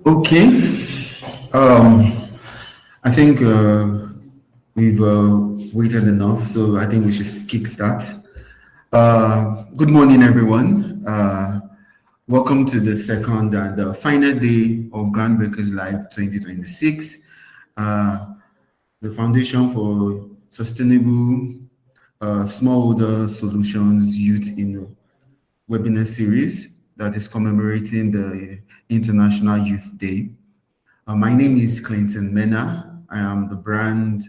Okay. Um, I think we've waited enough, so I think we should kickstart. Good morning, everyone. Welcome to the second and final day of GroundBreakers Live 2026, the foundation for sustainable smallholder solutions youth in webinar series that is commemorating the International Youth Day. My name is Clinton Mena. I am the brand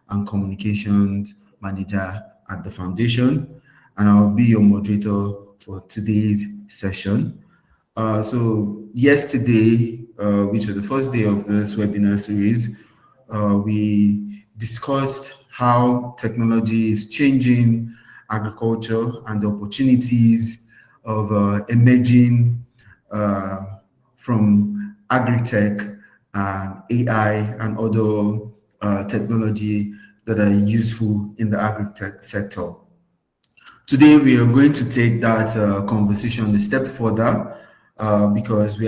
and communications manager at the foundation, and I'll be your moderator for today's session. So yesterday, which was the first day of this webinar series, we discussed how technology is changing agriculture and the opportunities of emerging from agri-tech, AI, and other technology that are useful in the agri-tech sector. Today, we are going to take that conversation a step further because we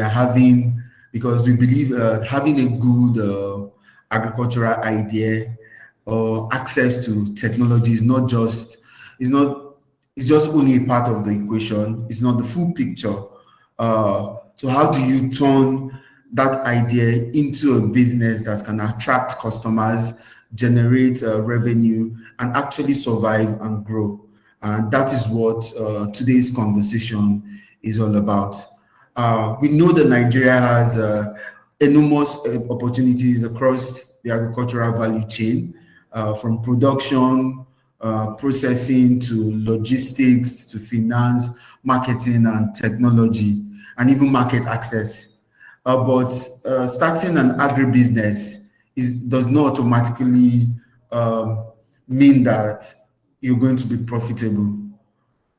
believe having a good agricultural idea or access to technology it's just only a part of the equation. It's not the full picture. So how do you turn that idea into a business that can attract customers, generate revenue, and actually survive and grow? And that is what today's conversation is all about. We know that Nigeria has enormous opportunities across the agricultural value chain, from production, processing to logistics to finance, marketing and technology, and even market access. But starting an agribusiness does not automatically mean that you're going to be profitable.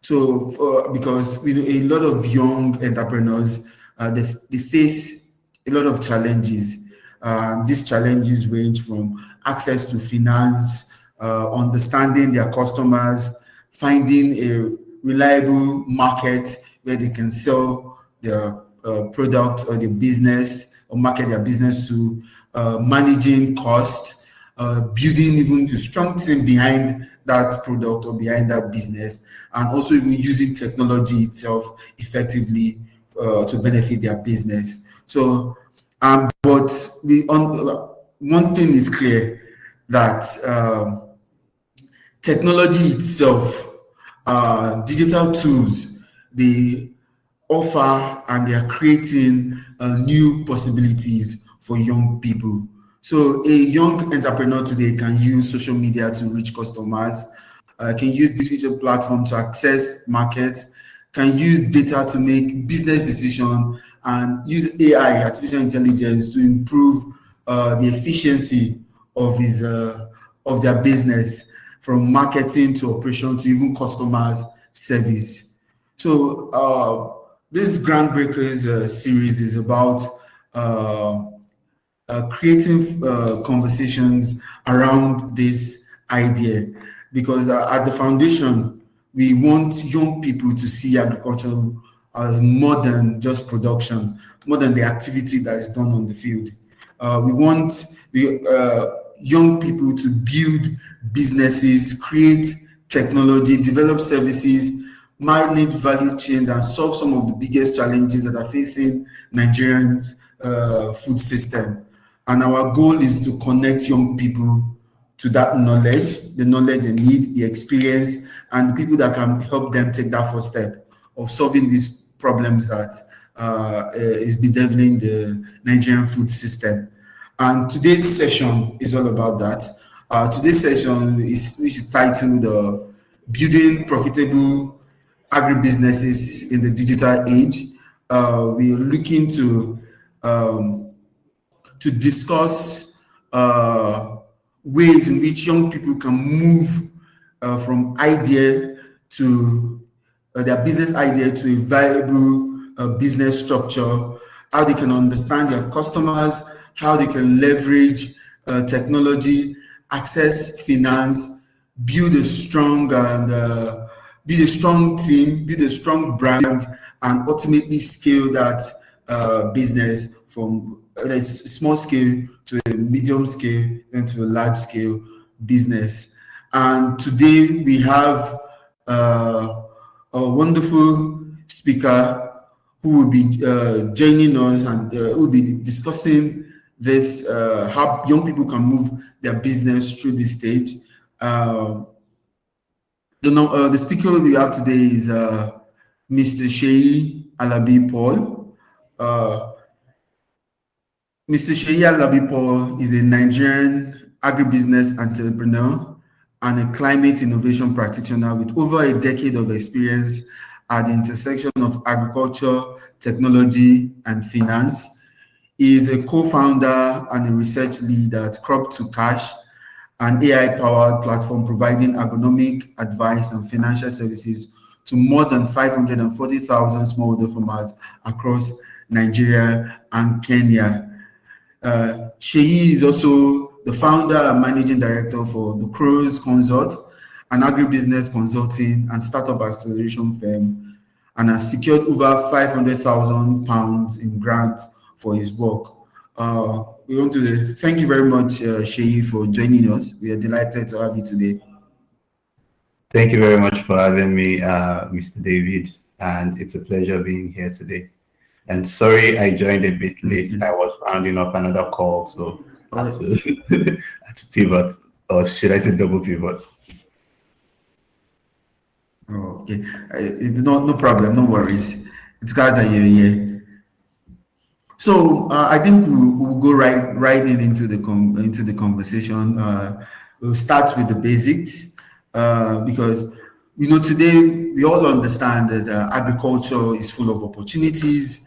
So, because a lot of young entrepreneurs, they face a lot of challenges. These challenges range from access to finance, understanding their customers, finding a reliable market where they can sell their product or their business or market their business to, managing costs, building even the strong team behind that product or behind that business, and also even using technology itself effectively to benefit their business. So, but one thing is clear, that technology itself, digital tools, they offer and they are creating new possibilities for young people. So a young entrepreneur today can use social media to reach customers, can use digital platform to access markets, can use data to make business decisions, and use AI, artificial intelligence, to improve the efficiency of their business, from marketing to operation to even customers service. So this Groundbreakers series is about creating conversations around this idea, because at the foundation, we want young people to see agriculture as more than just production, more than the activity that is done on the field. We want young people to build businesses, create technology, develop services, manage value chains, and solve some of the biggest challenges that are facing Nigerian food system. And our goal is to connect young people to that knowledge, the knowledge they need, the experience, and the people that can help them take that first step of solving these problems that is bedeviling the Nigerian food system. And today's session is all about that. Today's session which is titled Building Profitable Agribusinesses in the Digital Age. We are looking to discuss ways in which young people can move from idea to their business idea to a viable business structure, how they can understand their customers, how they can leverage technology, access finance, build a strong team, build a strong brand, and ultimately scale that business from a small scale to a medium scale and to a large scale business. And today we have a wonderful speaker who will be joining us and will be discussing this, how young people can move their business through this stage. The speaker we have today is Mr. Seyi Alabi Paul. Mr. Seyi Alabi Paul is a Nigerian agribusiness entrepreneur and a climate innovation practitioner with over a decade of experience at the intersection of agriculture, technology, and finance. He is a co-founder and a research lead at Crop to Cash, an AI-powered platform providing agronomic advice and financial services to more than 540,000 smallholder farmers across Nigeria and Kenya. Seyi is also the founder and managing director for the Crows Consult, an agribusiness consulting and startup acceleration firm, and has secured over £500,000 in grants for his work. We want to thank you very much, Seyi, for joining us. We are delighted to have you today. Thank you very much for having me, Mr. David, and it's a pleasure being here today. And sorry I joined a bit late. I was rounding up another call, so I had to pivot, or should I say double pivot? Oh, okay. No problem, no worries. It's glad that you're here. So I think we'll go right into the conversation. We'll start with the basics because today we all understand that agriculture is full of opportunities,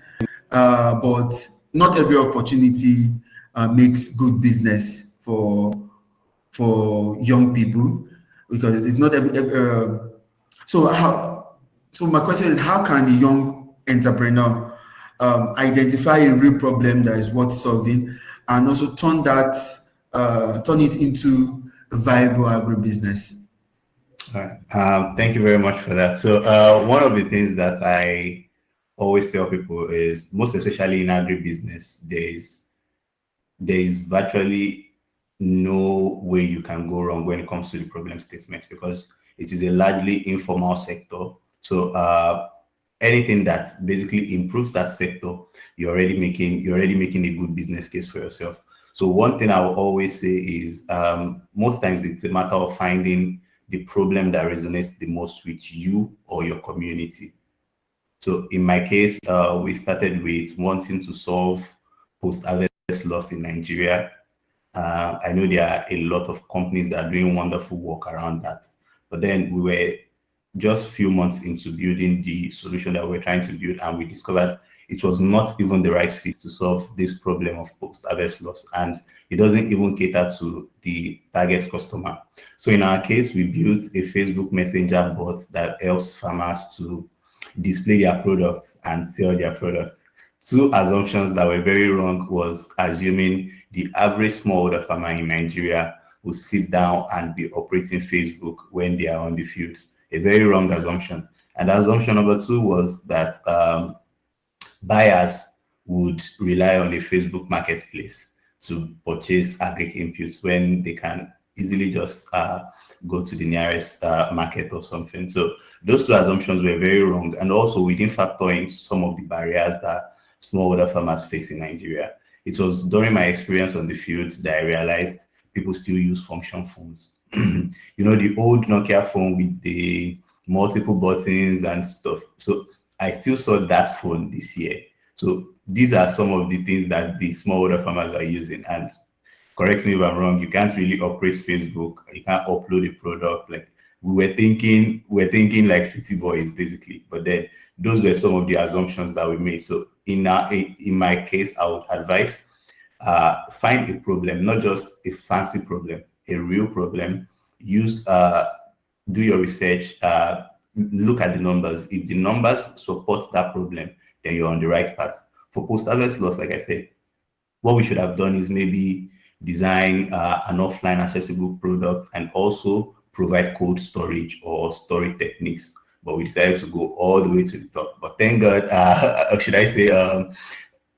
but not every opportunity makes good business for young people, because it's not every. So my question is, how can the young entrepreneur identify a real problem that is worth solving, and also turn it into a viable agribusiness? All right. Thank you very much for that. So one of the things that I always tell people is, most especially in agribusiness, there is virtually no way you can go wrong when it comes to the problem statement, because it is a largely informal sector. So anything that basically improves that sector, you're already making a good business case for yourself. So one thing I will always say is, most times it's a matter of finding the problem that resonates the most with you or your community. So in my case, we started with wanting to solve post-harvest loss in Nigeria. I know there are a lot of companies that are doing wonderful work around that, but then we were just a few months into building the solution that we're trying to build, and we discovered it was not even the right fit to solve this problem of post-harvest loss, and it doesn't even cater to the target customer. So in our case, we built a Facebook Messenger bot that helps farmers to display their products and sell their products. Two assumptions that were very wrong was assuming the average smallholder farmer in Nigeria will sit down and be operating Facebook when they are on the field. A very wrong assumption. And assumption number two was that buyers would rely on a Facebook marketplace to purchase agri inputs when they can easily just go to the nearest market or something. So those two assumptions were very wrong. And also, we didn't factor in some of the barriers that smallholder farmers face in Nigeria. It was during my experience on the field that I realized people still use function phones. The old Nokia phone with the multiple buttons and stuff. So I still saw that phone this year. So these are some of the things that the smallholder farmers are using. And correct me if I'm wrong, you can't really operate Facebook. You can't upload a product. Like we're thinking like city boys basically. But then those were some of the assumptions that we made. So in my case, I would advise find a problem, not just a fancy problem, a real problem. Do your research, look at the numbers. If the numbers support that problem, then you're on the right path. For post-harvest loss, like I said, what we should have done is maybe design an offline accessible product and also provide cold storage or storage techniques. But we decided to go all the way to the top. But thank God, should I say,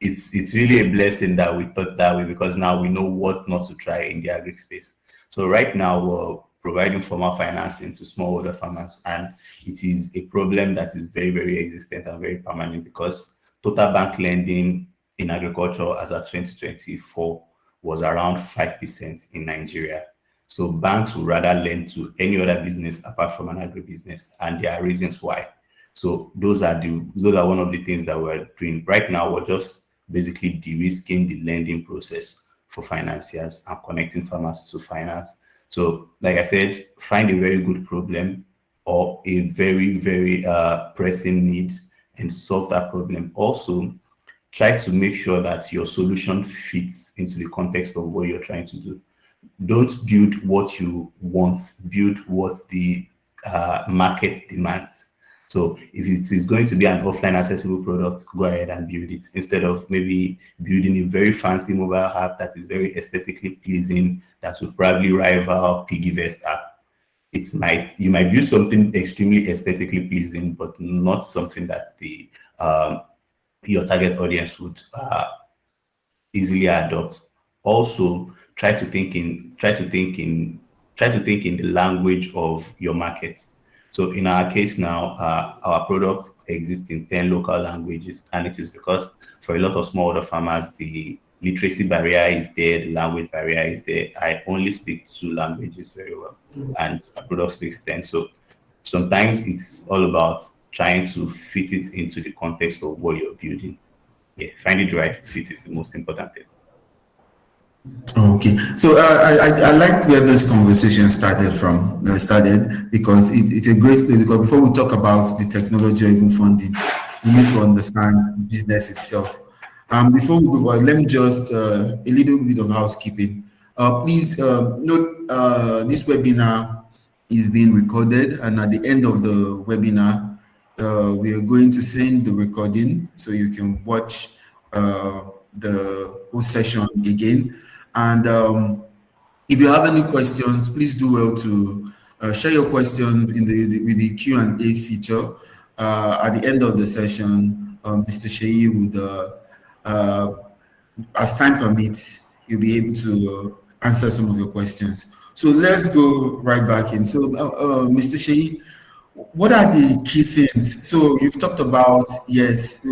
it's really a blessing that we thought that way, because now we know what not to try in the agri space. So right now we're providing formal financing to smallholder farmers, and it is a problem that is very, very existent and very permanent, because total bank lending in agriculture as of 2024 was around 5% in Nigeria. So banks would rather lend to any other business apart from an agribusiness, and there are reasons why. So those are one of the things that we're doing right now. We're just basically de-risking the lending process for financiers and connecting farmers to finance. So, like I said, find a very good problem or a very, very pressing need and solve that problem. Also, try to make sure that your solution fits into the context of what you're trying to do. Don't build what you want, build what the market demands. So if it is going to be an offline accessible product, go ahead and build it, instead of maybe building a very fancy mobile app that is very aesthetically pleasing, that will probably rival Piggyvest app. You might build something extremely aesthetically pleasing, but not something that the your target audience would easily adopt. Also, try to think in the language of your market. So in our case now, our product exists in 10 local languages, and it is because for a lot of smallholder farmers, the literacy barrier is there, the language barrier is there. I only speak 2 languages very well, and my product speaks 10. So sometimes it's all about trying to fit it into the context of what you're building. Yeah, finding the right fit is the most important thing. Okay, so I like where this conversation started because it's a great place, because before we talk about the technology or even funding, we need to understand business itself. Before we go on, let me just a little bit of housekeeping. Please note this webinar is being recorded, and at the end of the webinar, we are going to send the recording so you can watch the whole session again. And if you have any questions, please do well to share your question with the Q&A feature. At the end of the session, Mr. Seyi would, as time permits, you'll be able to answer some of your questions. So let's go right back in. So, Mr. Seyi, what are the key things? So you've talked about, yes,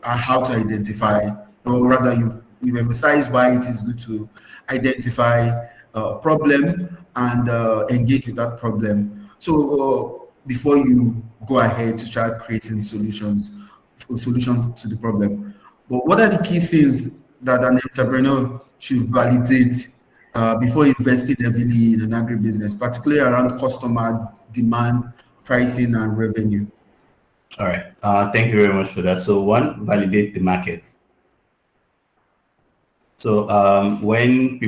how to identify, or rather you've emphasized why it is good to identify a problem and engage with that problem. So before you go ahead to start creating solutions to the problem. But what are the key things that an entrepreneur should validate before investing heavily in an agribusiness, particularly around customer demand, pricing, and revenue? All right. Thank you very much for that. So one, validate the market. So when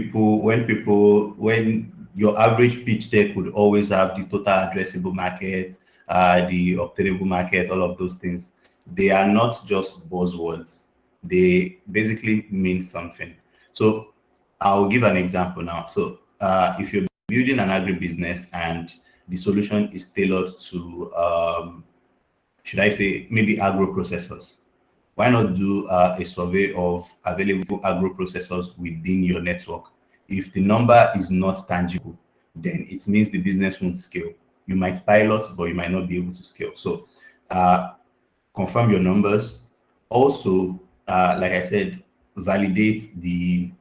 your average pitch deck would always have the total addressable market, the obtainable market, all of those things, they are not just buzzwords. They basically mean something. So I'll give an example now. So if you're building an agribusiness and the solution is tailored to, should I say, maybe agro processors, why not do a survey of available agro processors within your network? If the number is not tangible, then it means the business won't scale. You might pilot, but you might not be able to scale. So confirm your numbers. Also, like I said, validate the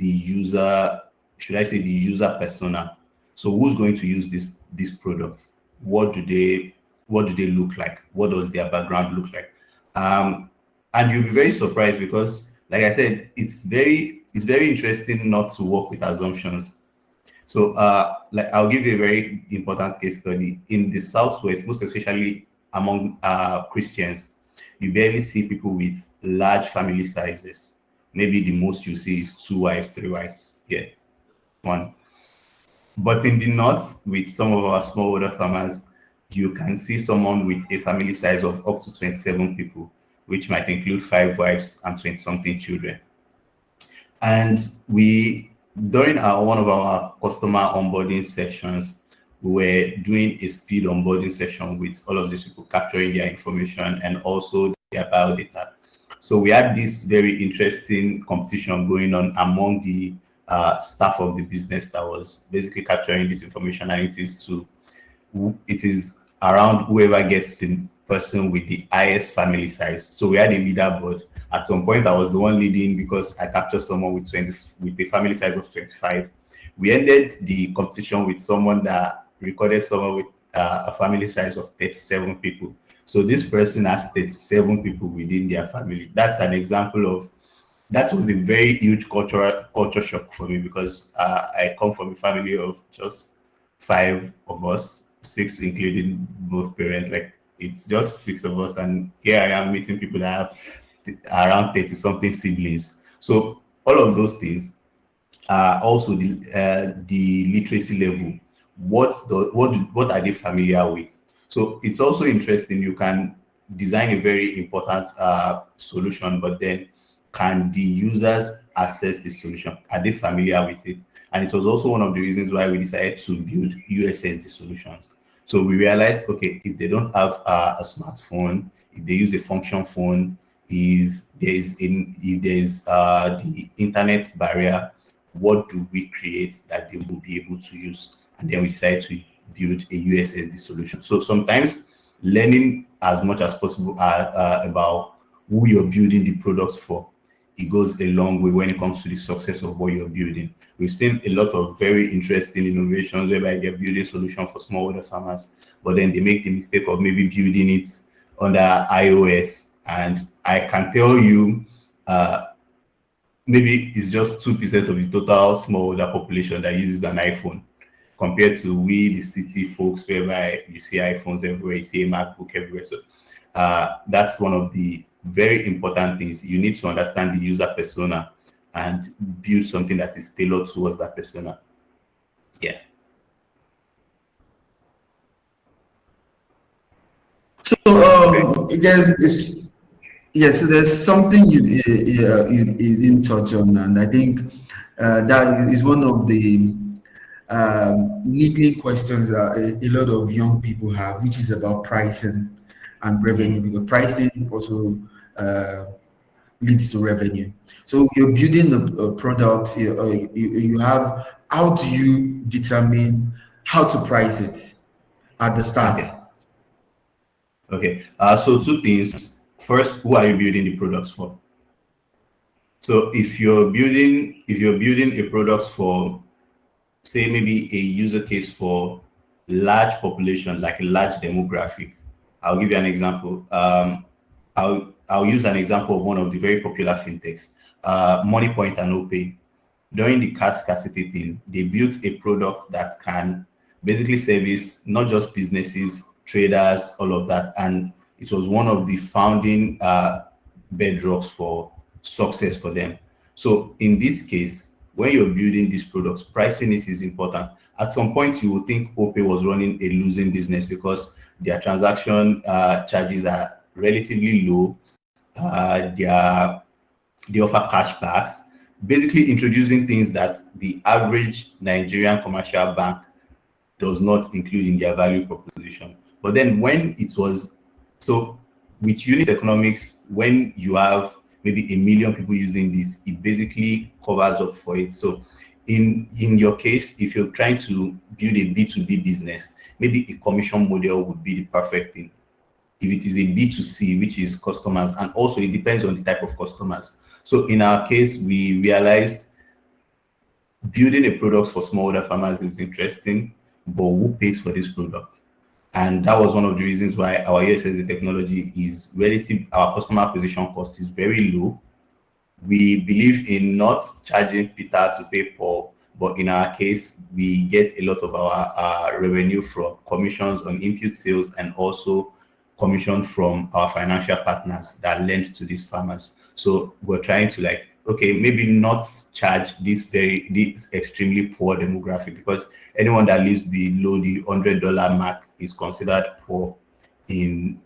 user, should I say the user persona. So who's going to use this product? What do they look like? What does their background look like? And you'll be very surprised because, like I said, it's very interesting not to work with assumptions. So like I'll give you a very important case study. In the Southwest, most especially among Christians, you barely see people with large family sizes. Maybe the most you see is 2 wives, 3 wives. Yeah, 1. But in the North, with some of our smallholder farmers, you can see someone with a family size of up to 27 people, which might include 5 wives and 20-something children. And during one of our customer onboarding sessions, we were doing a speed onboarding session with all of these people, capturing their information and also their biodata. So we had this very interesting competition going on among the staff of the business that was basically capturing this information, and it is around whoever gets the person with the highest family size. So we had a leaderboard. At some point, I was the one leading because I captured someone with 20 with a family size of 25. We ended the competition with someone that recorded someone with a family size of 37 people. So this person has 37 people within their family. That's an example of that was a very huge culture shock for me because I come from a family of just five of us, six including both parents. Like it's just six of us, and here I am meeting people that have around 30 something siblings. So all of those things are also the literacy level. What are they familiar with? So it's also interesting. You can design a very important solution, but then can the users access the solution? Are they familiar with it? And it was also one of the reasons why we decided to build USSD solutions. So we realized, okay, if they don't have a smartphone, if they use a function phone, if there's the internet barrier, what do we create that they will be able to use? And then we decided to build a USSD solution. So sometimes learning as much as possible about who you're building the products for, it goes a long way when it comes to the success of what you're building. We've seen a lot of very interesting innovations whereby they're building solutions for smallholder farmers, but then they make the mistake of maybe building it under iOS. And I can tell you, maybe it's just 2% of the total smallholder population that uses an iPhone, compared to we, the city folks, whereby you see iPhones everywhere, you see a MacBook everywhere. So that's one of the very important things. You need to understand the user persona and build something that is tailored towards that persona. Yeah. So so there's something you didn't touch on, and I think that is one of the niggling questions that a lot of young people have, which is about pricing and revenue, because pricing also leads to revenue. So you're building a product, you have, how do you determine how to price it at the start? Okay. So two things. First, who are you building the products for? So if you're building a product for, say, maybe a user case for large population, like a large demographic, I'll give you an example. I'll use an example of one of the very popular fintechs, MoneyPoint and OPay. During the cash scarcity thing, they built a product that can basically service not just businesses, traders, all of that. And it was one of the founding bedrocks for success for them. So in this case, when you're building these products, pricing it is important. At some point, you would think OPay was running a losing business because their transaction charges are relatively low. They offer cashbacks, basically introducing things that the average Nigerian commercial bank does not include in their value proposition. But then when it was, so with unit economics, when you have maybe 1 million people using this, it basically covers up for it. So in your case, if you're trying to build a B2B business, maybe a commission model would be the perfect thing. If it is a B2C, which is customers, and also it depends on the type of customers. So in our case, we realized building a product for smallholder farmers is interesting, but who pays for this product? And that was one of the reasons why our USSD technology is relative, our customer acquisition cost is very low. We believe in not charging Peter to pay Paul, but in our case, we get a lot of our revenue from commissions on input sales and also commission from our financial partners that lend to these farmers. So we're trying to like, okay, maybe not charge this extremely poor demographic, because anyone that lives below the $100 mark is considered poor. Anyone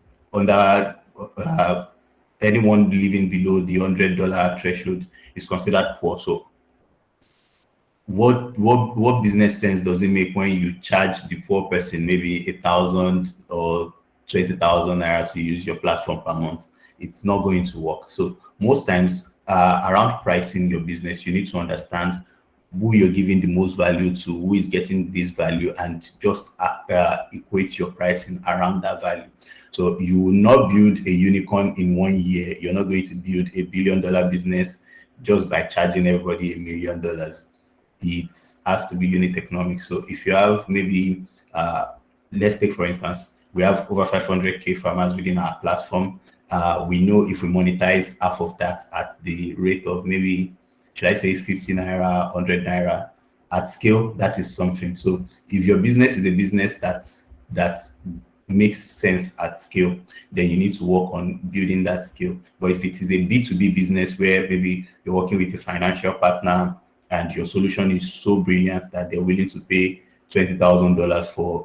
living below the $100 threshold is considered poor. So what business sense does it make when you charge the poor person maybe 1,000 or 20,000 naira to use your platform per month? it's not going to work. So most times around pricing your business, you need to understand who you're giving the most value to, who is getting this value, and just equate your pricing around that value. So you will not build a unicorn in 1 year. You're not going to build a $1 billion business just by charging everybody $1 million. It has to be unit economics. So if you have maybe, let's take for instance, we have over 500K farmers within our platform. We know if we monetize half of that at the rate of maybe, should I say 50 naira, 100 naira at scale, that is something. So if your business is a business that makes sense at scale, then you need to work on building that skill. But if it is a B2B business where maybe you're working with a financial partner and your solution is so brilliant that they're willing to pay $20,000 for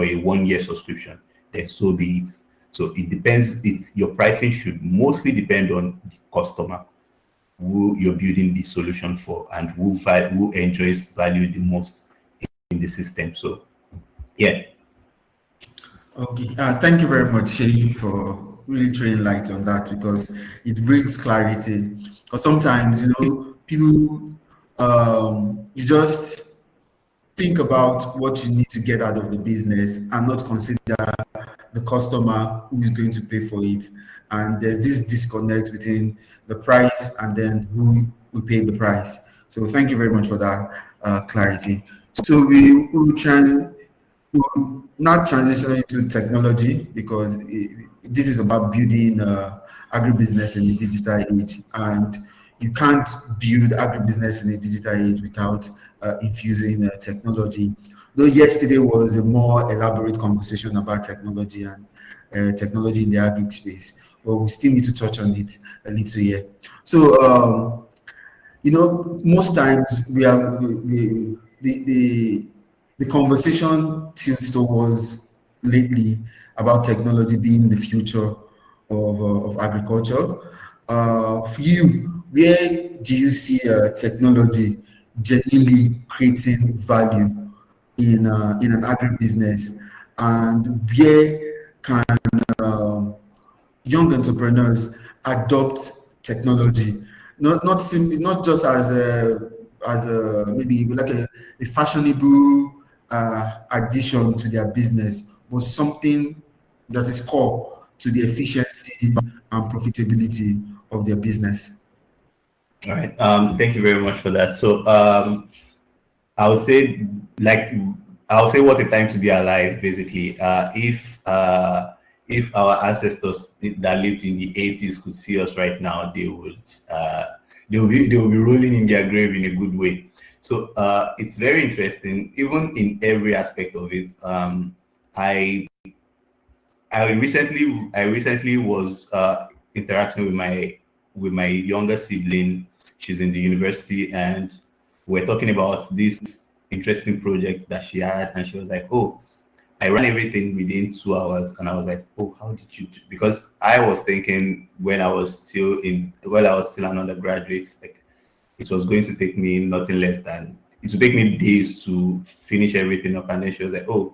a 1 year subscription, then so be it. So it depends. Your pricing should mostly depend on the customer, who you're building the solution for, and who enjoys value the most in the system. So yeah. Okay, thank you very much, Seyi, for really throwing light on that, because it brings clarity. Because sometimes, people, you just think about what you need to get out of the business and not consider the customer who is going to pay for it. And there's this disconnect between the price and then who will pay the price. So thank you very much for that clarity. So we will not transition into technology, because this is about building agribusiness in the digital age, and you can't build agribusiness in the digital age without infusing technology. Though yesterday was a more elaborate conversation about technology and technology in the agri space, but we still need to touch on it a little here. So, most times the conversation tilts towards lately about technology being the future of agriculture. For you, where do you see technology genuinely creating value in an agribusiness, and where can young entrepreneurs adopt technology, not just as a maybe like a fashionable addition to their business, but something that is core to the efficiency and profitability of their business? All right. Thank you very much for that. So I would say, what a time to be alive, basically. If our ancestors that lived in the 80s could see us right now, they will be rolling in their grave in a good way. So it's very interesting, even in every aspect of it. I recently was interacting with my younger sibling. She's in the university, and we're talking about this interesting project that she had, and she was like, "Oh, I ran everything within 2 hours," and I was like, "Oh, how did you do?" Because I was thinking when I was still an undergraduate, like it was going to take me nothing less than it would take me days to finish everything up. And then she was like, "Oh,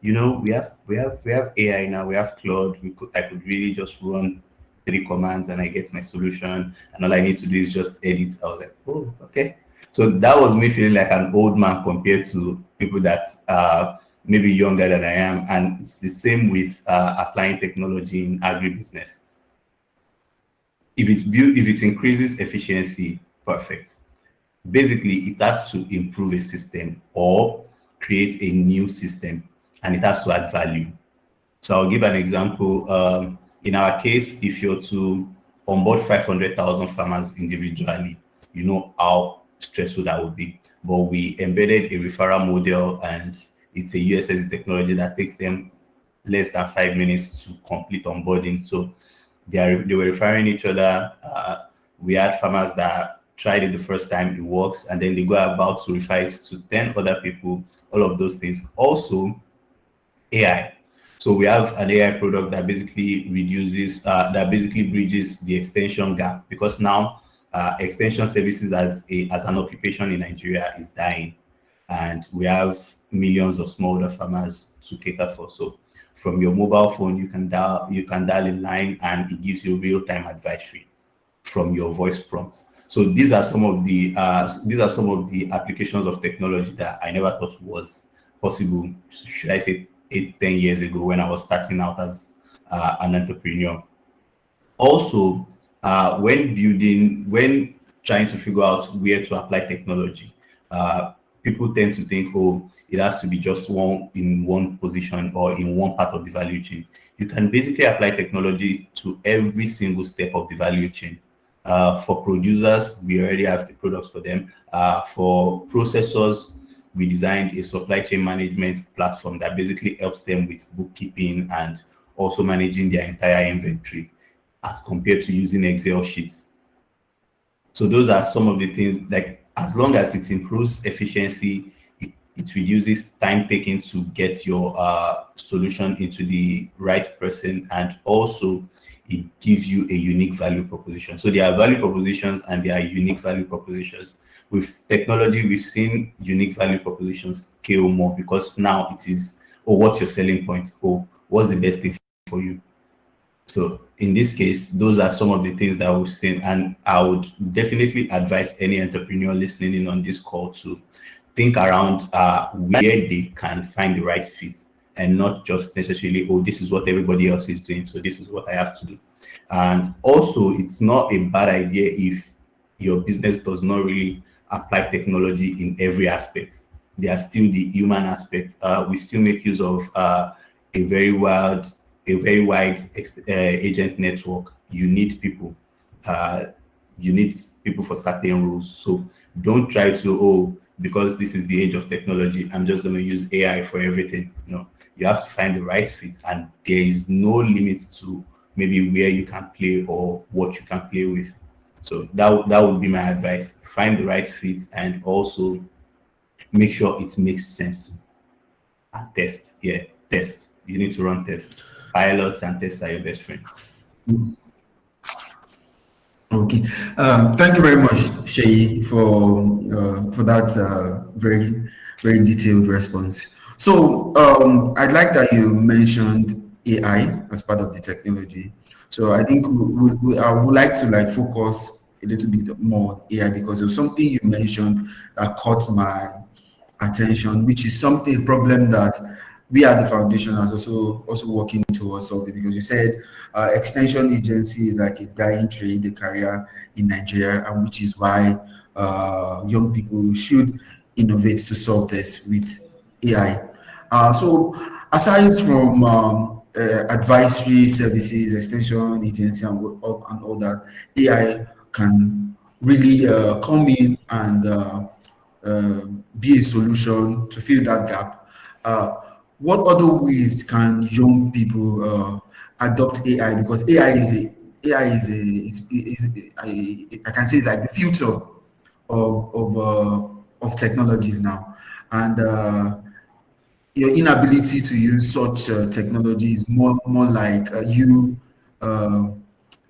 we have AI now, we have Claude. I could really just run 3 commands and I get my solution, and all I need to do is just edit." I was like, "Oh, okay." So that was me feeling like an old man compared to people that are maybe younger than I am. And it's the same with applying technology in agribusiness. If it increases efficiency, perfect. Basically, it has to improve a system or create a new system, and it has to add value. So I'll give an example. In our case, if you're to onboard 500,000 farmers individually, you know how stressful that would be. But we embedded a referral model, and it's a USSD technology that takes them less than 5 minutes to complete onboarding. So they were referring each other. We had farmers that tried it the first time, it works, and then they go about to refer it to 10 other people, all of those things. Also, AI. So we have an AI product that basically bridges the extension gap, because now extension services as an occupation in Nigeria is dying, and we have millions of smallholder farmers to cater for. So From your mobile phone, you can dial a line and it gives you real-time advisory from your voice prompts. So these are some of the applications of technology that I never thought was possible. Should I say 8, 10 years ago when I was starting out as an entrepreneur. Also, when trying to figure out where to apply technology, people tend to think, oh, it has to be just one position or in one part of the value chain. You can basically apply technology to every single step of the value chain. For producers, we already have the products for them. For processors, we designed a supply chain management platform that basically helps them with bookkeeping and also managing their entire inventory as compared to using Excel sheets. So those are some of the things, like as long as it improves efficiency, it reduces time taken to get your solution into the right person, and also it gives you a unique value proposition. So there are value propositions and there are unique value propositions. With technology, we've seen unique value propositions scale more because now it is, oh, what's your selling point? Oh, what's the best thing for you? So in this case, those are some of the things that we've seen, and I would definitely advise any entrepreneur listening in on this call to think around where they can find the right fit, and not just necessarily, oh, this is what everybody else is doing, so this is what I have to do. And also, it's not a bad idea if your business does not really apply technology in every aspect. There are still the human aspect. We still make use of a very wide agent network. You need people. You need people for certain rules. So don't try to, oh, because this is the age of technology, I'm just going to use AI for everything. No, you have to find the right fit, and there is no limit to maybe where you can play or what you can play with. So that would be my advice. Find the right fit, and also make sure it makes sense. And test. Yeah, test. You need to run tests. Pilots and tests are your best friend. Okay. Thank you very much, Seyi, for that very very detailed response. So I'd like that you mentioned AI as part of the technology. So I think I would like to like focus a little bit more on AI because there's something you mentioned that caught my attention, which is something a problem that we at the foundation are also working towards solving, because you said extension agency is like a dying trade, a career in Nigeria, and which is why young people should innovate to solve this with AI. So aside from advisory services, extension agency, and all that, AI can really come in and be a solution to fill that gap. What other ways can young people adopt AI? Because I can say it's like the future of technologies now, and your inability to use such technology is more like you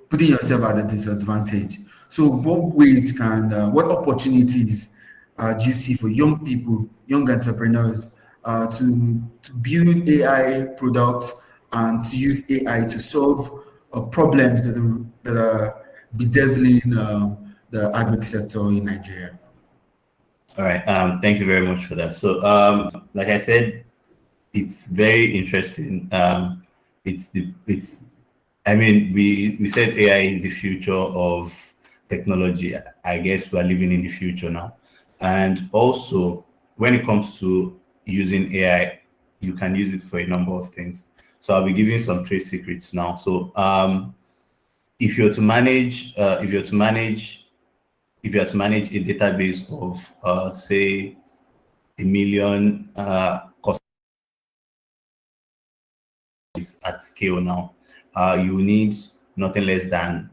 putting yourself at a disadvantage. So, what opportunities do you see for young people, young entrepreneurs, to build AI products and to use AI to solve problems that are bedeviling the agri sector in Nigeria? All right. Thank you very much for that. So, like I said, it's very interesting. It's. I mean, we said AI is the future of technology. I guess we are living in the future now, and also when it comes to using AI, you can use it for a number of things. So I'll be giving some trade secrets now. So if you're to manage, if you're to manage a database of say 1 million at scale now, you need nothing less than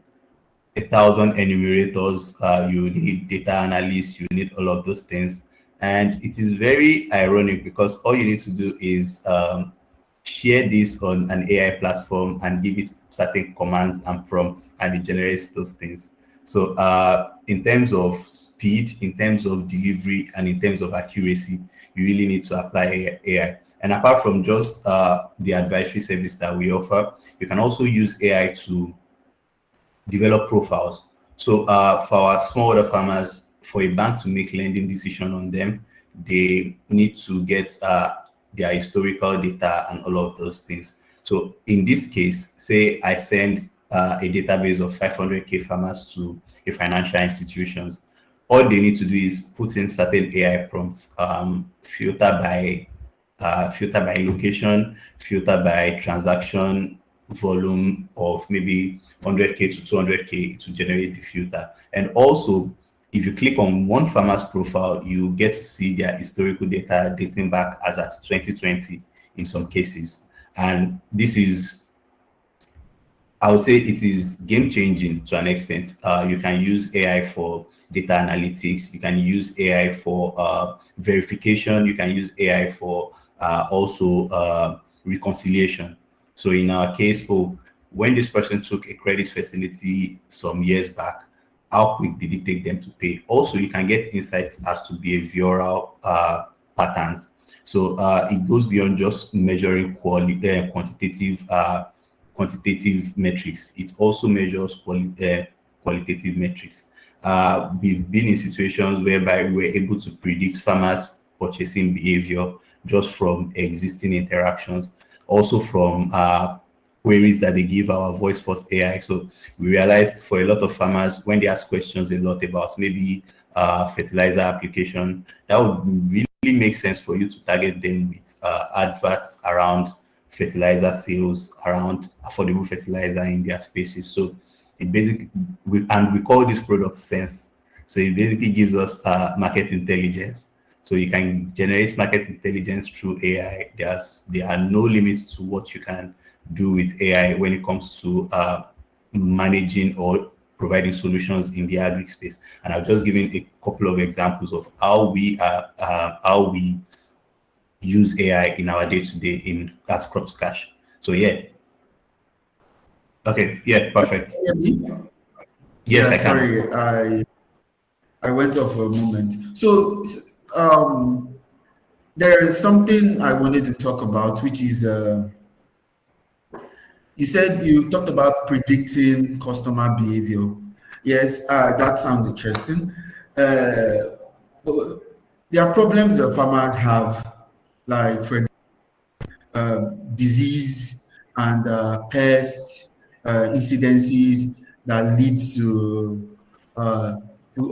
1,000 enumerators. You need data analysts, you need all of those things. And it is very ironic because all you need to do is share this on an AI platform and give it certain commands and prompts, and it generates those things. So in terms of speed, in terms of delivery, and in terms of accuracy, you really need to apply AI. And apart from just the advisory service that we offer, you can also use AI to develop profiles. So for our smallholder farmers, for a bank to make lending decision on them, they need to get their historical data and all of those things. So in this case, say I send a database of 500k farmers to a financial institutions. All they need to do is put in certain AI prompts, filter by location, filter by transaction volume of maybe 100k to 200k to generate the filter. And also, if you click on one farmer's profile, you get to see their historical data dating back as at 2020 in some cases. And this is, I would say it is game changing to an extent. You can use AI for data analytics. You can use AI for verification. You can use AI for also reconciliation. So in our case, when this person took a credit facility some years back, how quick did it take them to pay? Also, you can get insights as to behavioral patterns. So it goes beyond just measuring quantitative metrics. It also measures qualitative metrics. We've been in situations whereby we were able to predict farmers' purchasing behavior just from existing interactions, also from queries that they give our voice first AI. So we realized for a lot of farmers, when they ask questions a lot about maybe fertilizer application, that would really make sense for you to target them with adverts around fertilizer sales, around affordable fertilizer in their spaces. So it basically, we call this product sense. So it basically gives us market intelligence. So you can generate market intelligence through AI. There are no limits to what you can do with AI when it comes to managing or providing solutions in the agri space. And I've just given a couple of examples of how we use AI in our day-to-day in at Crop to Cash. So yeah. Okay, yeah, perfect. Yes, Yeah, I can. sorry, I went off for a moment. So there is something I wanted to talk about, which is you said you talked about predicting customer behavior. Yes, that sounds interesting. But there are problems that farmers have, like for disease and pest incidences that lead uh, to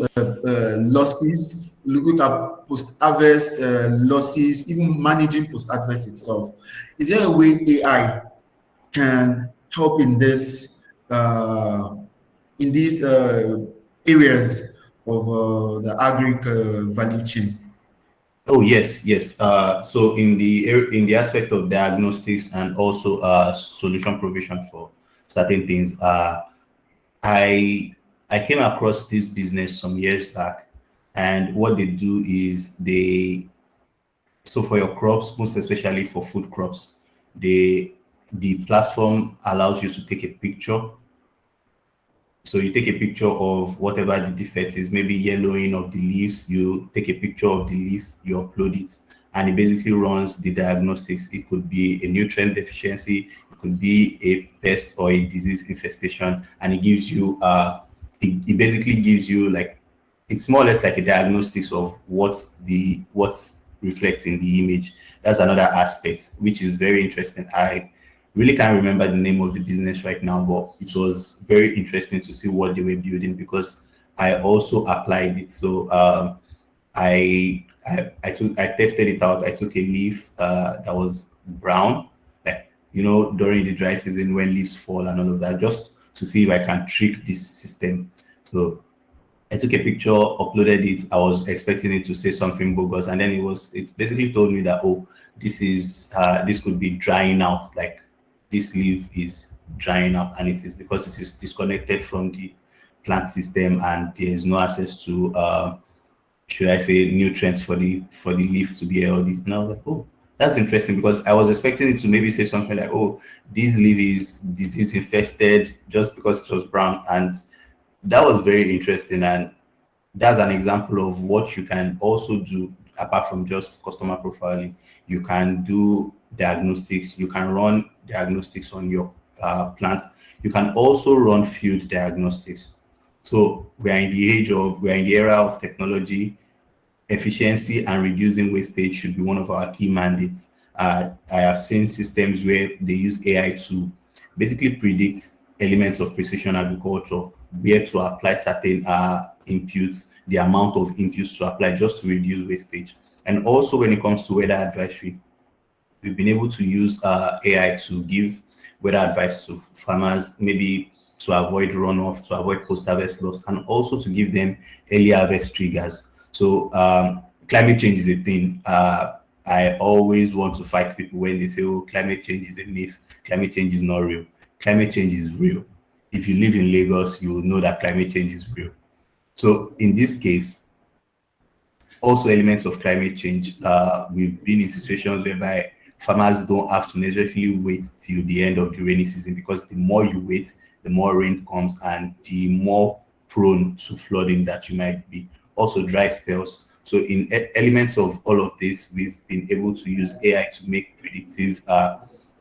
losses. Look at post-harvest losses, even managing post-harvest itself. Is there a way AI can help in these areas of the agri value chain? Oh yes, yes. So in the aspect of diagnostics and also solution provision for certain things, I I came across this business some years back, and what they do is so for your crops, most especially for food crops, the platform allows you to take a picture. So you take a picture of whatever the defect is, maybe yellowing of the leaves, you take a picture of the leaf, you upload it, and it basically runs the diagnostics. It could be a nutrient deficiency, it could be a pest or a disease infestation, and it gives you it basically gives you like, it's more or less like a diagnostics of what's reflects in the image. That's another aspect which is very interesting. I really can't remember the name of the business right now, but it was very interesting to see what they were building because I also applied it. So I tested it out. I took a leaf that was brown, like during the dry season when leaves fall and all of that, just to see if I can trick this system. So I took a picture, uploaded it. I was expecting it to say something bogus, and then it basically told me that, oh, this could be drying out, like this leaf is drying out, and it is because it is disconnected from the plant system and there is no access to should I say nutrients for the leaf to be healthy. And I was like, oh, that's interesting, because I was expecting it to maybe say something like, oh, this leaf is disease infested just because it was brown. And that was very interesting, and that's an example of what you can also do apart from just customer profiling. You can do diagnostics. You can run diagnostics on your plants. You can also run field diagnostics. So we're in the era of technology. Efficiency and reducing wastage should be one of our key mandates. I have seen systems where they use AI to basically predict elements of precision agriculture, where to apply certain inputs, the amount of inputs to apply just to reduce wastage. And also when it comes to weather advisory, we've been able to use AI to give weather advice to farmers, maybe to avoid runoff, to avoid post-harvest loss, and also to give them early harvest triggers. So climate change is a thing. I always want to fight people when they say, oh, climate change is a myth. Climate change is not real. Climate change is real. If you live in Lagos, you will know that climate change is real. So in this case, also elements of climate change, we've been in situations whereby farmers don't have to necessarily wait till the end of the rainy season, because the more you wait, the more rain comes and the more prone to flooding that you might be. Also dry spells. So in elements of all of this, we've been able to use AI to make predictive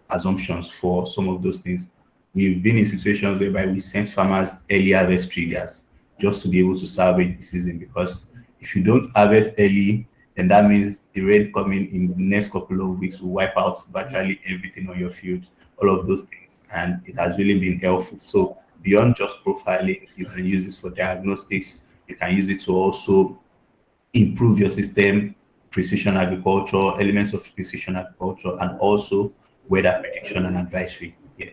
assumptions for some of those things. We've been in situations whereby we sent farmers early harvest triggers just to be able to salvage the season, because if you don't harvest early, then that means the rain coming in the next couple of weeks will wipe out virtually everything on your field, all of those things. And it has really been helpful. So beyond just profiling, you can use this for diagnostics. You can use it to also improve your system, precision agriculture, elements of precision agriculture, and also weather prediction and advisory. Yeah.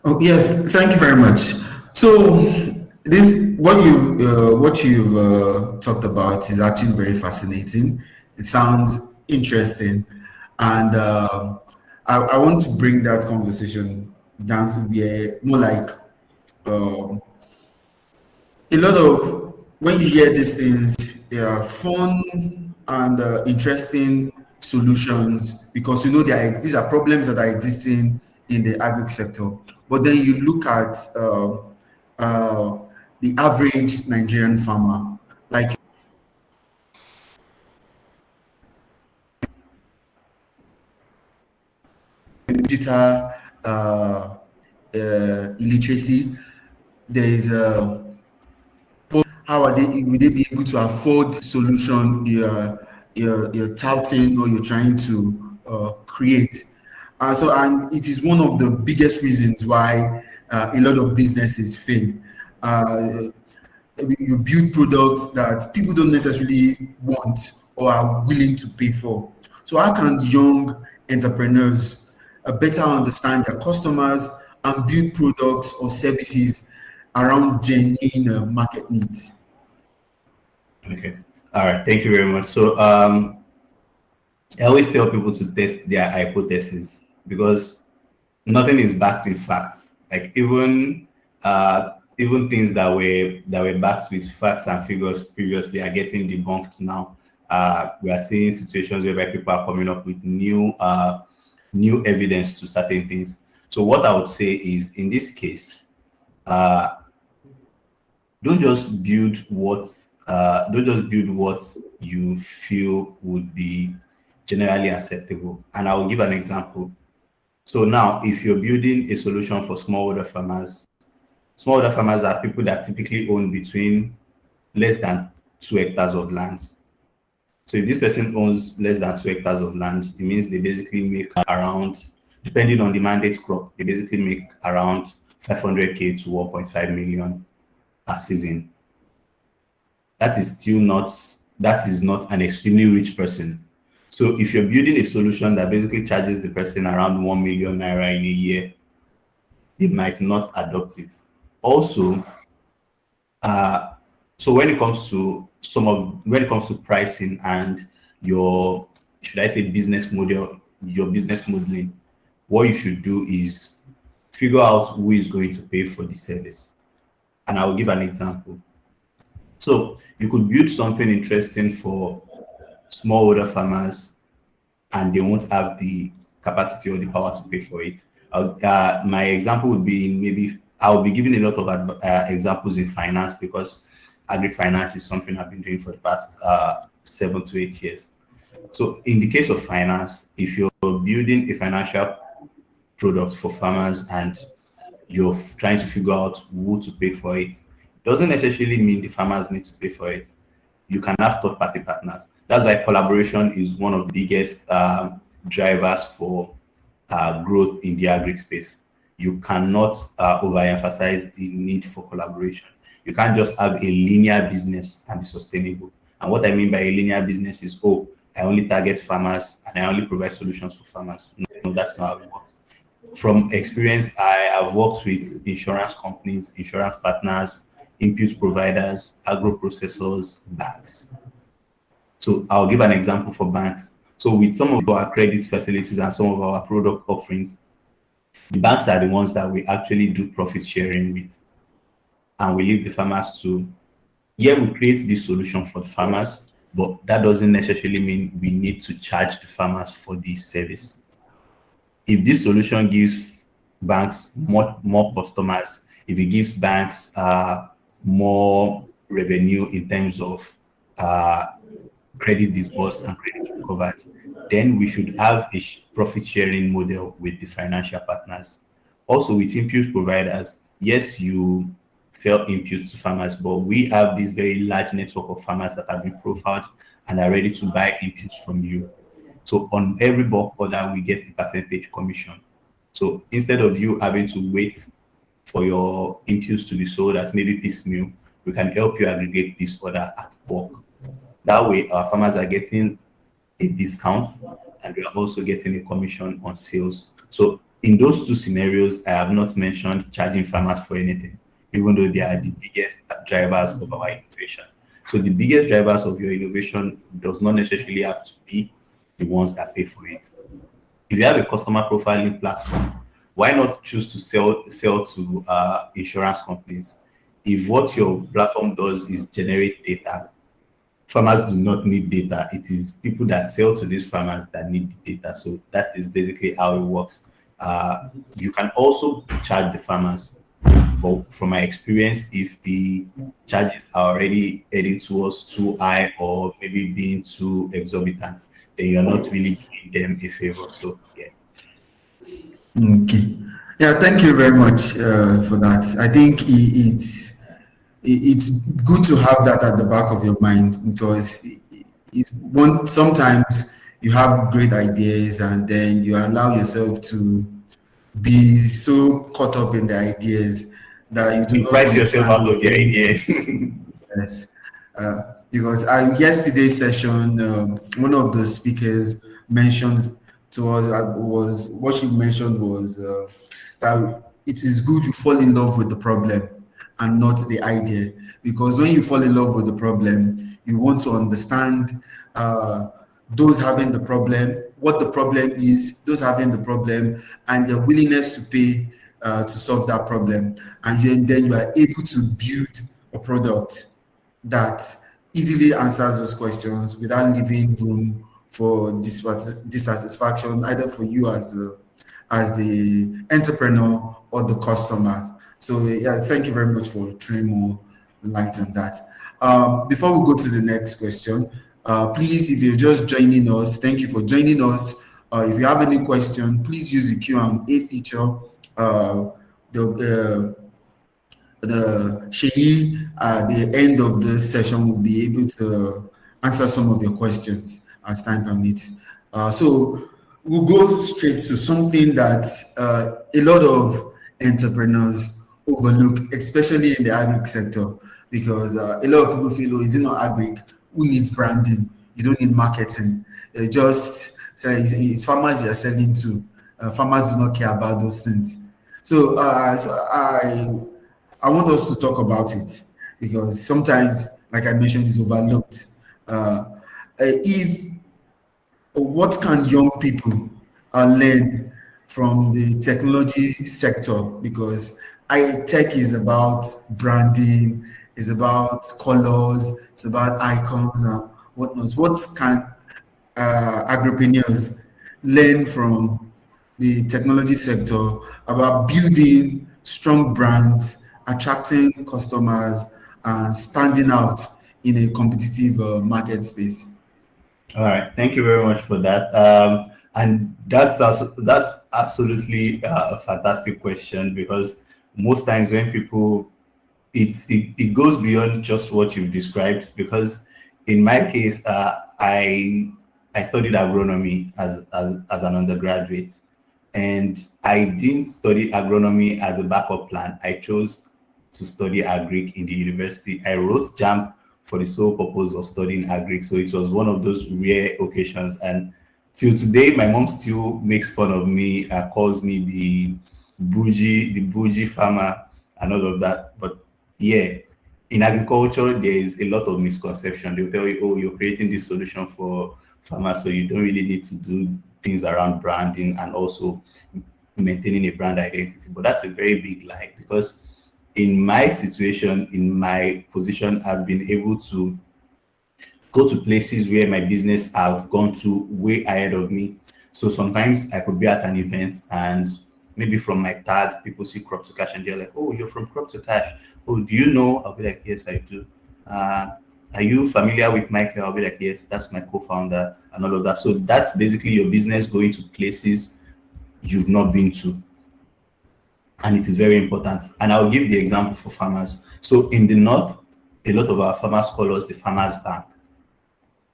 Oh, yes, thank you very much. So this what you've talked about is actually very fascinating. It sounds interesting, and I want to bring that conversation down to be more like um, a lot of when you hear these things, they are fun and interesting solutions, because you know these are problems that are existing in the agri sector. But then you look at uh, the average Nigerian farmer, like digital illiteracy. There is how are they will they be able to afford the solution you're touting or you're trying to create. And it is one of the biggest reasons why a lot of businesses fail. uh, you build products that people don't necessarily want or are willing to pay for. So how can young entrepreneurs better understand their customers and build products or services around genuine market needs? Okay. All right. Thank you very much. So I always tell people to test their hypothesis, because nothing is backed in facts. Like even things that were backed with facts and figures previously are getting debunked now. We are seeing situations whereby people are coming up with new evidence to certain things. So what I would say is, in this case, don't just build what you feel would be generally acceptable. And I will give an example. So now, if you're building a solution for smallholder farmers are people that typically own between less than 2 hectares of land. So if this person owns less than 2 hectares of land, it means they basically make around, depending on the mandate crop, they basically make around 500K to 1.5 million per season. That is not an extremely rich person. So if you're building a solution that basically charges the person around 1 million naira in a year, they might not adopt it. Also, so when it comes to pricing and your, should I say, business model, your business modeling, what you should do is figure out who is going to pay for the service. And I will give an example. So you could build something interesting for smallholder farmers, and they won't have the capacity or the power to pay for it. My example would be, maybe I'll be giving a lot of examples in finance, because agri finance is something I've been doing for the past 7 to 8 years. So in the case of finance, if you're building a financial product for farmers and you're trying to figure out who to pay for it, doesn't necessarily mean the farmers need to pay for it. You can have third-party partners. That's why collaboration is one of the biggest drivers for growth in the agri space. You cannot overemphasize the need for collaboration. You can't just have a linear business and be sustainable. And what I mean by a linear business is, oh, I only target farmers and I only provide solutions for farmers. No, that's not how it works. From experience, I have worked with insurance companies, insurance partners, input providers, agro processors, banks. So I'll give an example for banks. So with some of our credit facilities and some of our product offerings, the banks are the ones that we actually do profit sharing with. And we leave the farmers to, yeah, we create this solution for the farmers, but that doesn't necessarily mean we need to charge the farmers for this service. If this solution gives banks more customers, if it gives banks more revenue in terms of credit disbursed and credit recovered, then we should have a profit sharing model with the financial partners. Also with input providers, yes, you sell inputs to farmers, but we have this very large network of farmers that have been profiled and are ready to buy inputs from you. So on every bulk order, we get a percentage commission. So instead of you having to wait for your inputs to be sold as maybe piecemeal, we can help you aggregate this order at bulk. That way, our farmers are getting a discount and we are also getting a commission on sales. So in those two scenarios, I have not mentioned charging farmers for anything, even though they are the biggest drivers of our innovation. So the biggest drivers of your innovation does not necessarily have to be the ones that pay for it. If you have a customer profiling platform, why not choose to sell to insurance companies? If what your platform does is generate data, farmers do not need data. It is people that sell to these farmers that need the data. So that is basically how it works. You can also charge the farmers, but from my experience, if the charges are already heading towards too high or maybe being too exorbitant, then you're not really doing them a favor. So yeah. Okay. Yeah, thank you very much for that. I think it's good to have that at the back of your mind because sometimes you have great ideas and then you allow yourself to be so caught up in the ideas that you do not price yourself out understand of your idea. Yes. Because yesterday's session, one of the speakers mentioned to us was what she mentioned was that it is good to fall in love with the problem and not the idea. Because when you fall in love with the problem, you want to understand those having the problem, what the problem is, those having the problem, and their willingness to pay to solve that problem. And then you are able to build a product that easily answers those questions without leaving room for dissatisfaction, either for you as the entrepreneur or the customer. So yeah, thank you very much for throwing more light on that. Before we go to the next question, please, if you're just joining us, thank you for joining us. If you have any question, please use the Q&A feature. The Seyi at the end of the session will be able to answer some of your questions as time permits. So we'll go straight to something that a lot of entrepreneurs overlook, especially in the agri sector, because a lot of people feel, oh, is it not agri? Who needs branding? You don't need marketing. Just say it's farmers you're selling to. Farmers do not care about those things. So I want us to talk about it because sometimes, like I mentioned, it's overlooked. What can young people learn from the technology sector? Because tech is about branding, it's about colors, it's about icons and whatnot. What can agripreneurs learn from the technology sector about building strong brands, attracting customers, and standing out in a competitive market space? All right, thank you very much for that. And that's absolutely a fantastic question, because most times when people, it goes beyond just what you've described. Because in my case, I studied agronomy as an undergraduate, and I didn't study agronomy as a backup plan. I chose to study agric in the university. I wrote JAMP for the sole purpose of studying agric. So it was one of those rare occasions. And till today, my mom still makes fun of me, calls me the bougie farmer and all of that. But yeah, in agriculture, there is a lot of misconception. They'll tell you, oh, you're creating this solution for farmers, so you don't really need to do things around branding and also maintaining a brand identity. But that's a very big lie, because in my situation, in my position, I've been able to go to places where my business have gone to way ahead of me. So sometimes I could be at an event, and maybe from my tag, people see Crop to Cash and they're like, oh, you're from Crop to Cash. Oh, do you know? I'll be like, yes, I do. Uh, are you familiar with Michael? I'll be like, yes, that's my co-founder and all of that. So that's basically your business going to places you've not been to. And it is very important. And I'll give the example for farmers. So in the north, a lot of our farmers call us the farmers bank.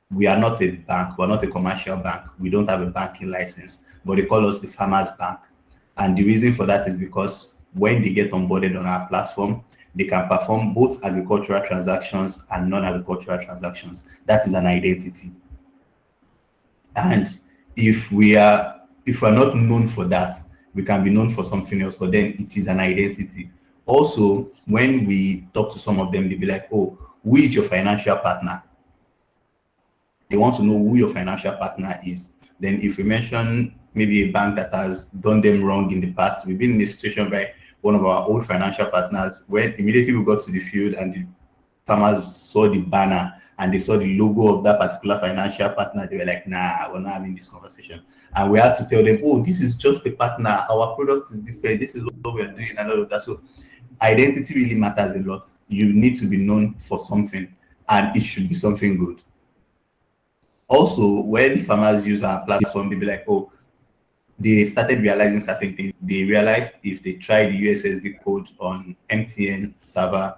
We are not a bank, we're not a commercial bank, we don't have a banking license, but they call us the farmers bank. And the reason for that is because when they get onboarded on our platform, they can perform both agricultural transactions and non-agricultural transactions. That is an identity. And if we're not known for that, we can be known for something else, but then it is an identity. Also, when we talk to some of them, they'll be like, oh, who is your financial partner? They want to know who your financial partner is. Then if we mention maybe a bank that has done them wrong in the past, we've been in a situation where one of our old financial partners, when immediately we got to the field and the farmers saw the banner and they saw the logo of that particular financial partner, they were like, nah, we're not having this conversation. And we had to tell them, oh, this is just a partner. Our product is different. This is what we're doing and all of that. So identity really matters a lot. You need to be known for something, and it should be something good. Also, when farmers use our platform, they'll be like, oh, they started realizing certain things. They realized if they try the USSD code on MTN server,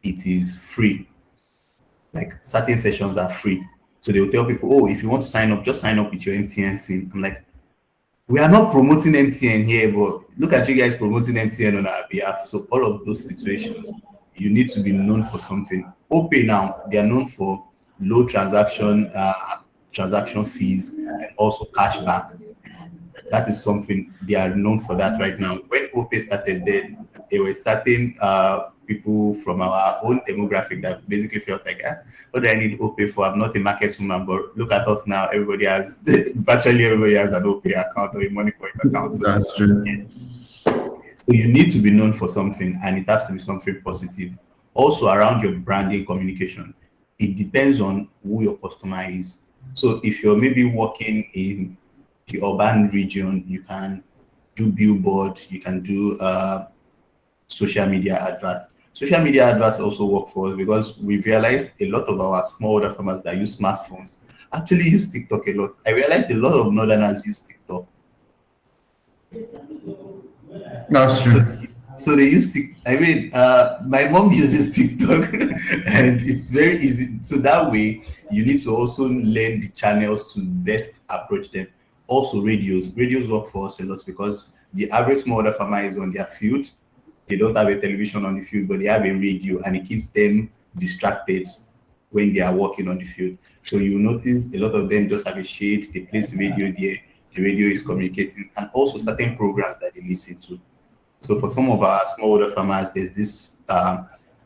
it is free. Like certain sessions are free. So they'll tell people, oh, if you want to sign up, just sign up with your MTN SIM. I'm like, we are not promoting MTN here, but look at you guys promoting MTN on our behalf. So all of those situations, you need to be known for something. OPay now, they are known for low transaction fees and also cashback. That is something they are known for that right now. When OPay started, there were certain people from our own demographic that basically felt like, what do I need OPay for? I'm not a market woman, but look at us now. Everybody has, virtually everybody has an OPay account or a money point account. That's true. So you need to be known for something, and it has to be something positive. Also, around your branding communication, it depends on who your customer is. So if you're maybe working in the urban region, you can do billboards, you can do social media adverts. Social media adverts also work for us because we've realized a lot of our smallholder farmers that use smartphones actually use TikTok a lot. I realized a lot of northerners use TikTok. That's true. So they use TikTok. I mean, my mom uses TikTok, and it's very easy. So that way, you need to also learn the channels to best approach them. Also, radios. Radios work for us a lot because the average smallholder farmer is on their field. They don't have a television on the field, but they have a radio, and it keeps them distracted when they are working on the field. So you notice a lot of them just have a shade. They place the radio there. The radio is communicating, and also certain programs that they listen to. So for some of our smallholder farmers, there's this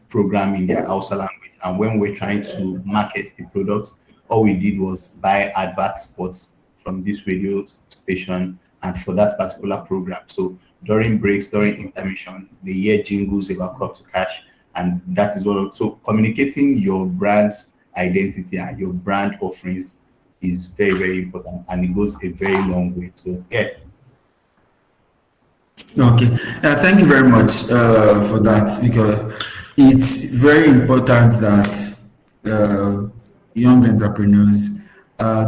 program in their Hausa language. And when we're trying to market the product, all we did was buy advert spots from this radio station and for that particular program. So during breaks, during intermission, they hear jingles about Crop to Cash. And that is what, so communicating your brand identity and your brand offerings is very, very important. And it goes a very long way. So yeah. Okay. Thank you very much for that, because it's very important that young entrepreneurs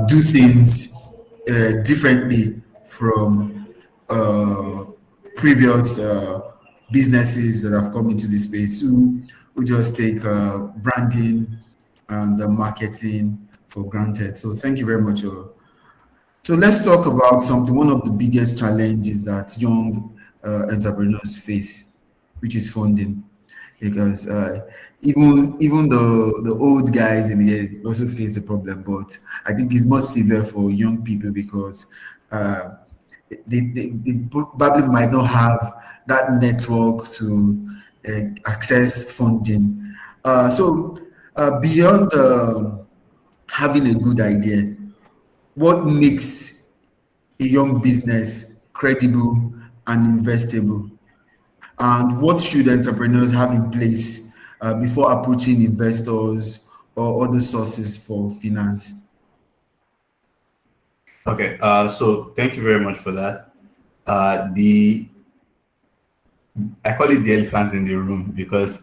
do things differently from previous businesses that have come into the space who just take branding and marketing for granted. So thank you very much. So let's talk about something, one of the biggest challenges that young entrepreneurs face, which is funding. Because even the old guys in the end also face the problem, but I think it's more severe for young people because uh, they probably might not have that network to access funding. Beyond having a good idea, what makes a young business credible and investable? And what should entrepreneurs have in place before approaching investors or other sources for finance? Okay, so thank you very much for that. The I call it the elephant in the room because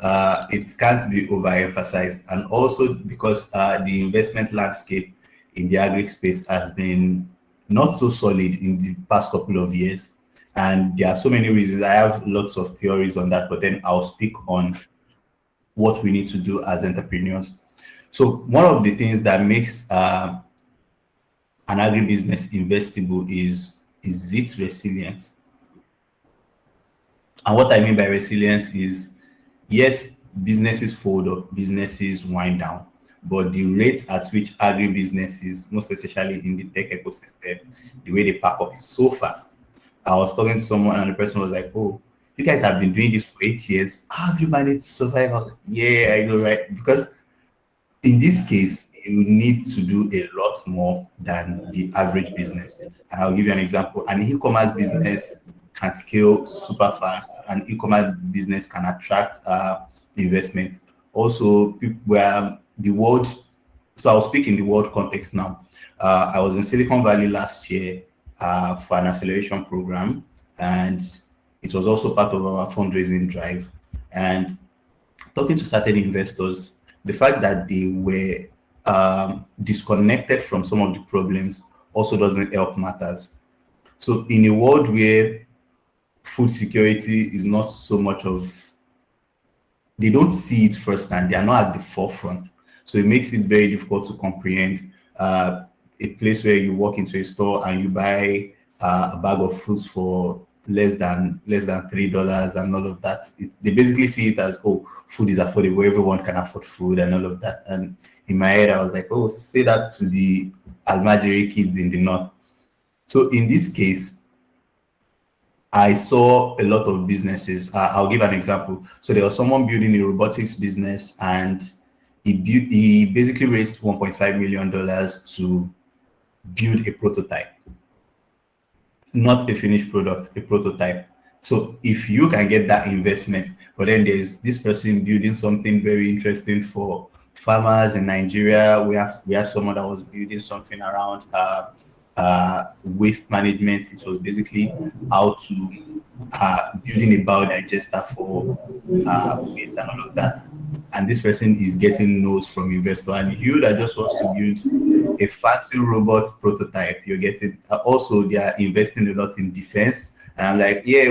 it can't be overemphasized, and also because the investment landscape in the agri space has been not so solid in the past couple of years, and there are so many reasons. I have lots of theories on that, but then I'll speak on what we need to do as entrepreneurs. So one of the things that makes an agribusiness investable is it resilient? And what I mean by resilience is, yes, businesses fold up, businesses wind down, but the rates at which agribusinesses, most especially in the tech ecosystem, the way they pack up is so fast. I was talking to someone and the person was like, "Oh, you guys have been doing this for 8 years. How have you managed to survive?" I was like, "Yeah, I know, right?" Because in this case, you need to do a lot more than the average business. And I'll give you an example. An e-commerce business can scale super fast. An e-commerce business can attract investment. Also, people where the world, so I'll speak in the world context now. I was in Silicon Valley last year for an acceleration program, and it was also part of our fundraising drive. And talking to certain investors, the fact that they were disconnected from some of the problems also doesn't help matters. So in a world where food security is not so much of, they don't see it firsthand, they are not at the forefront. So it makes it very difficult to comprehend a place where you walk into a store and you buy a bag of fruits for less than $3 and all of that. They basically see it as, oh, food is affordable, everyone can afford food and all of that. And in my head, I was like, oh, say that to the Almajiri kids in the north. So in this case, I saw a lot of businesses. I'll give an example. So there was someone building a robotics business, and he basically raised $1.5 million to build a prototype, not a finished product, a prototype. So if you can get that investment, but then there's this person building something very interesting for farmers in Nigeria. We have someone that was building something around waste management. It was basically how to building a biodigester for waste and all of that. And this person is getting notes from investor, and you that just wants to build a fancy robot prototype, you're getting also they are investing a lot in defense. And I'm like, yeah,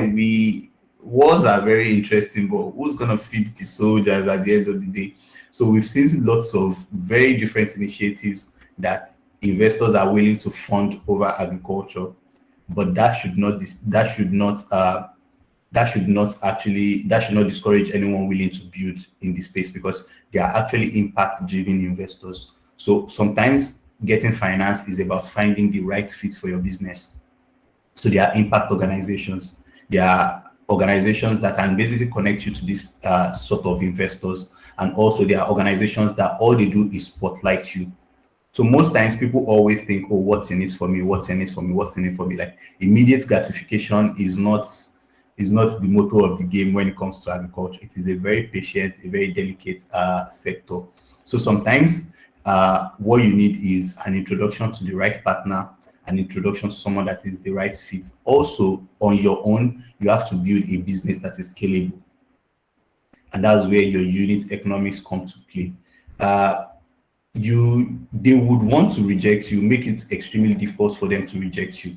wars are very interesting, but who's gonna feed the soldiers at the end of the day? So we've seen lots of very different initiatives that investors are willing to fund over agriculture, but that should not discourage anyone willing to build in this space, because they are actually impact driven investors. So sometimes getting finance is about finding the right fit for your business. So there are impact organizations. There are organizations that can basically connect you to this sort of investors. And also there are organizations that all they do is spotlight you. So most times people always think, oh, what's in it for me? What's in it for me? What's in it for me? Like immediate gratification is not the motto of the game when it comes to agriculture. It is a very patient, a very delicate sector. So sometimes what you need is an introduction to the right partner, an introduction to someone that is the right fit. Also, on your own, you have to build a business that is scalable. And that's where your unit economics come to play. they would want to reject you, make it extremely difficult for them to reject you.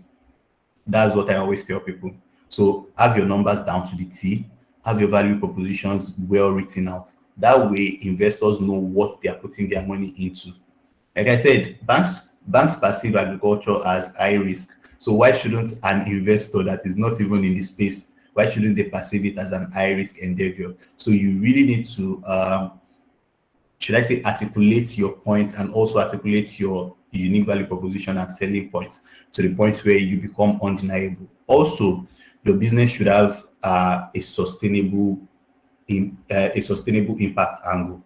That's what I always tell people. So have your numbers down to the T, have your value propositions well written out. That way, investors know what they are putting their money into. Like I said, banks perceive agriculture as high risk. So why shouldn't an investor that is not even in the space, why shouldn't they perceive it as an high risk endeavor? So you really need to should I say, articulate your points and also articulate your unique value proposition and selling points to the point where you become undeniable. Also, your business should have a sustainable impact angle.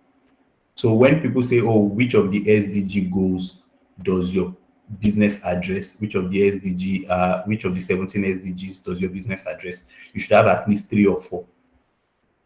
So when people say, "Oh, which of the SDG goals does your business address? Which of the 17 SDGs does your business address?" You should have at least 3 or 4,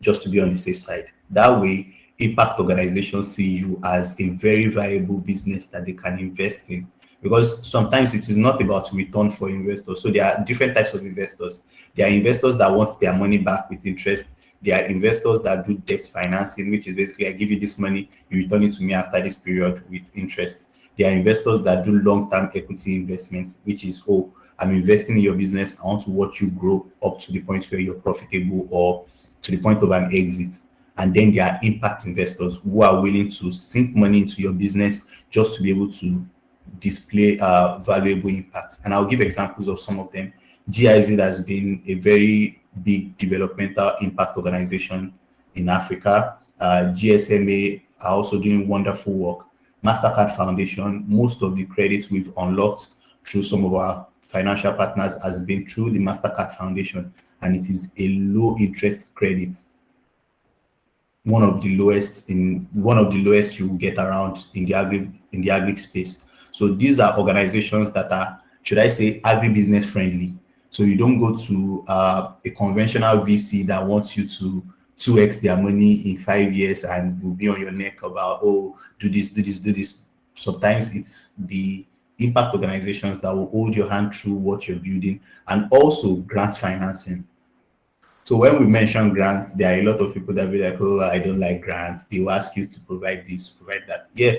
just to be on the safe side. That way, impact organizations see you as a very viable business that they can invest in. Because sometimes it is not about return for investors. So there are different types of investors. There are investors that want their money back with interest. There are investors that do debt financing, which is basically I give you this money, you return it to me after this period with interest. There are investors that do long-term equity investments, which is, oh, I'm investing in your business. I want to watch you grow up to the point where you're profitable or to the point of an exit. And then there are impact investors who are willing to sink money into your business just to be able to display valuable impact. And I'll give examples of some of them. GIZ has been a very big developmental impact organization in Africa. GSMA are also doing wonderful work. MasterCard Foundation, most of the credits we've unlocked through some of our financial partners has been through the MasterCard Foundation, and it is a low interest credit. One of the lowest you will get around in the agri space. So these are organizations that are, should I say, agribusiness friendly. So you don't go to a conventional VC that wants you to 2x their money in 5 years and will be on your neck about, oh, do this, do this, do this. Sometimes it's the impact organizations that will hold your hand through what you're building, and also grant financing. So when we mention grants, there are a lot of people that be like, "Oh, I don't like grants." They will ask you to provide this, provide that. Yeah,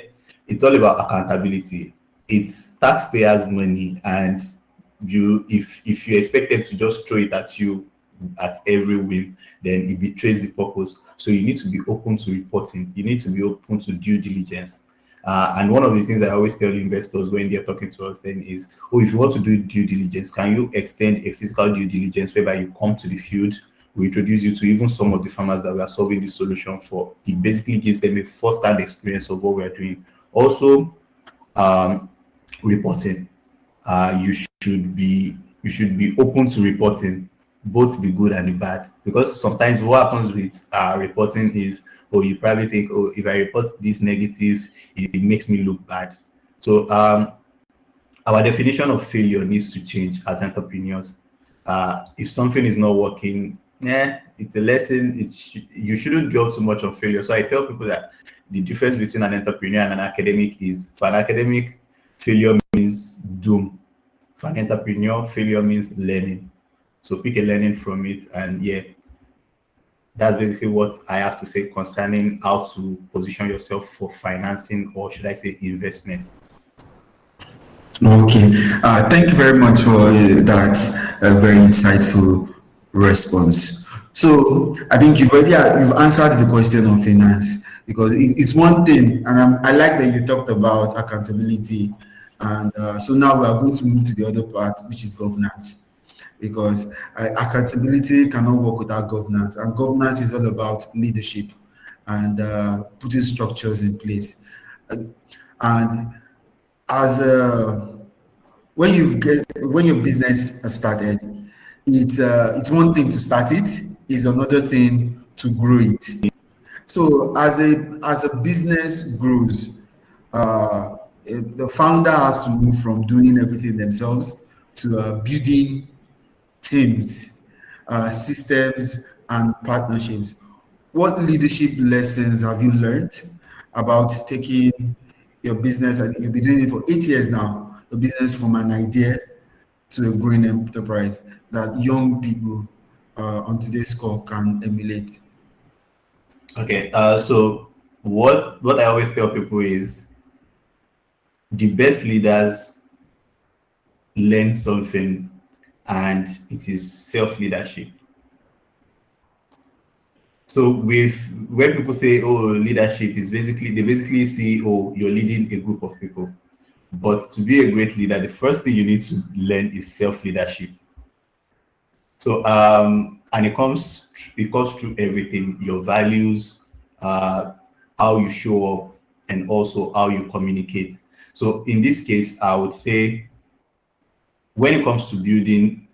it's all about accountability. It's taxpayers' money, and if you expect them to just throw it at you at every whim, then it betrays the purpose. So you need to be open to reporting. You need to be open to due diligence. And one of the things I always tell investors when they're talking to us then is, oh, if you want to do due diligence, can you extend a physical due diligence whereby you come to the field? We introduce you to even some of the farmers that we are solving this solution for. It basically gives them a first-hand experience of what we are doing. Also, reporting. You should be open to reporting, both the good and the bad, because sometimes what happens with reporting is, oh, you probably think, oh, if I report this negative, it makes me look bad. So our definition of failure needs to change as entrepreneurs. If something is not working, it's a lesson. You shouldn't dwell too much on failure. So I tell people that the difference between an entrepreneur and an academic is, for an academic, failure means doom. For an entrepreneur, failure means learning. So pick a learning from it, and yeah, that's basically what I have to say concerning how to position yourself for financing, or should I say investment. Okay. Thank you very much for that very insightful response. So I think you've answered the question on finance, because it's one thing, and I like that you talked about accountability, and so now we are going to move to the other part, which is governance, because accountability cannot work without governance, and governance is all about leadership and putting structures in place. And as when your business has started, it's one thing to start it, is another thing to grow it. So as a business grows, the founder has to move from doing everything themselves to building teams, systems, and partnerships. What leadership lessons have you learned about taking your business, and you've been doing it for 8 years now, your business from an idea to a growing enterprise that young people on today's call can emulate? Okay, so what I always tell people is, the best leaders learn something, and it is self-leadership. So with when people say, oh, leadership is basically, they basically see, oh, you're leading a group of people. But to be a great leader, the first thing you need to learn is self-leadership. So and it comes through everything, your values, how you show up, and also how you communicate. So in this case, I would say when it comes to building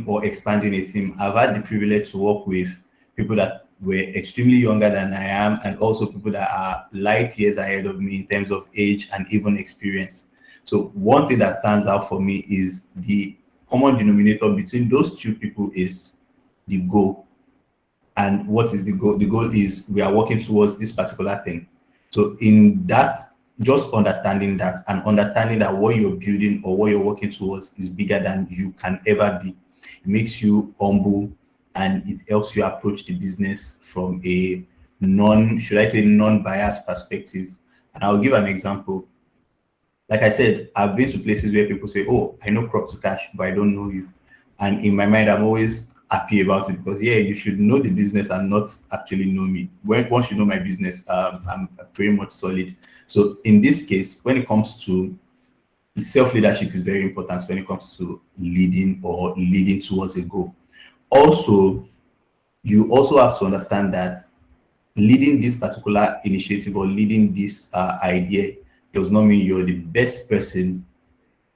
or expanding a team, I've had the privilege to work with people that were extremely younger than I am, and also people that are light years ahead of me in terms of age and even experience. So one thing that stands out for me is the common denominator between those two people is the goal. And what is the goal? The goal is we are working towards this particular thing. So in that, just understanding that and understanding that what you're building or what you're working towards is bigger than you can ever be, it makes you humble, and it helps you approach the business from a non-biased perspective. And I'll give an example. Like I said, I've been to places where people say, oh, I know crop to cash, but I don't know you. And in my mind, I'm always happy about it, because yeah, you should know the business and not actually know me. Once you know my business, I'm pretty much solid. So in this case, when it comes to self-leadership, is very important when it comes to leading or leading towards a goal. Also, you also have to understand that leading this particular initiative or leading this idea does not mean you're the best person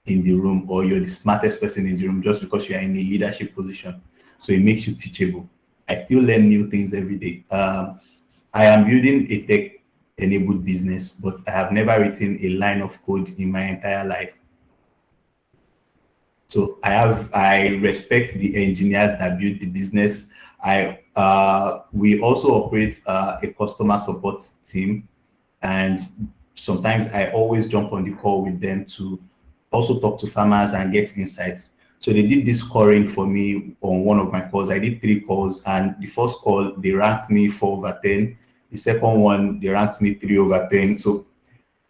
in the room or you're the smartest person in the room just because you are in a leadership position. So it makes you teachable. I still learn new things every day. I am building a tech-enabled business, but I have never written a line of code in my entire life. So I respect the engineers that build the business. We also operate a customer support team, and sometimes I always jump on the call with them to also talk to farmers and get insights. So they did this scoring for me on one of my calls. I did 3 calls, and the first call they ranked me 4/10. The second one they ranked me 3/10. So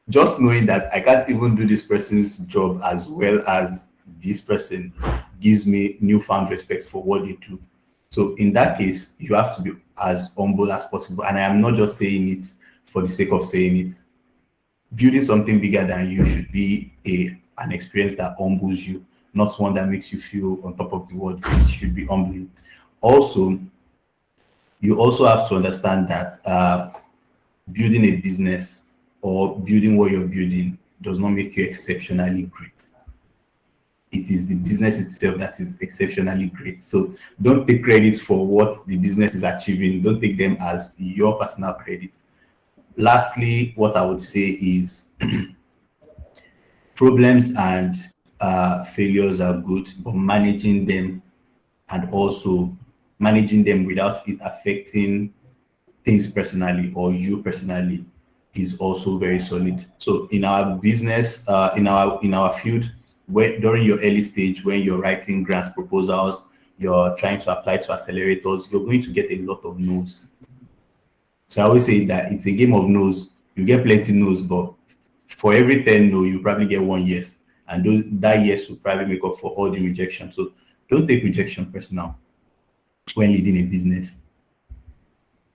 just knowing that I can't even do this person's job as well as this person gives me newfound respect for what they do. So in that case, you have to be as humble as possible. And I am not just saying it for the sake of saying it. Building something bigger than you should be an experience that humbles you, not one that makes you feel on top of the world. It should be humbling. Also, you also have to understand that building a business or building what you're building does not make you exceptionally great. It is the business itself that is exceptionally great. So don't take credit for what the business is achieving. Don't take them as your personal credit. Lastly, what I would say is problems and failures are good, but managing them and also managing them without it affecting things personally or you personally is also very solid. So in our business, in our field, during your early stage, when you're writing grants proposals, you're trying to apply to accelerators, you're going to get a lot of no's. So I always say that it's a game of no's. You get plenty no's, but for every 10 no, you probably get 1 yes. And that yes will probably make up for all the rejection. So don't take rejection personal when leading a business.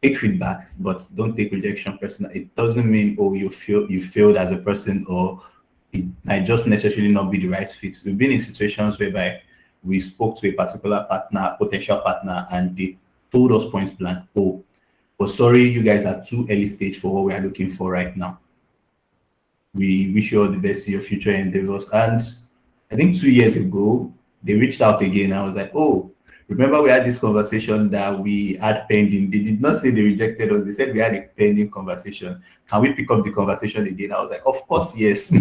Take feedbacks, but don't take rejection personal. It doesn't mean, oh, you failed as a person, or it might just necessarily not be the right fit. We've been in situations whereby we spoke to a particular partner, potential partner, and they told us point blank, oh, but sorry, you guys are too early stage for what we are looking for right now. We wish you all the best in your future endeavors. And I think 2 years ago, they reached out again. I was like, oh, remember we had this conversation that we had pending. They did not say they rejected us. They said we had a pending conversation. Can we pick up the conversation again? I was like, of course, yes.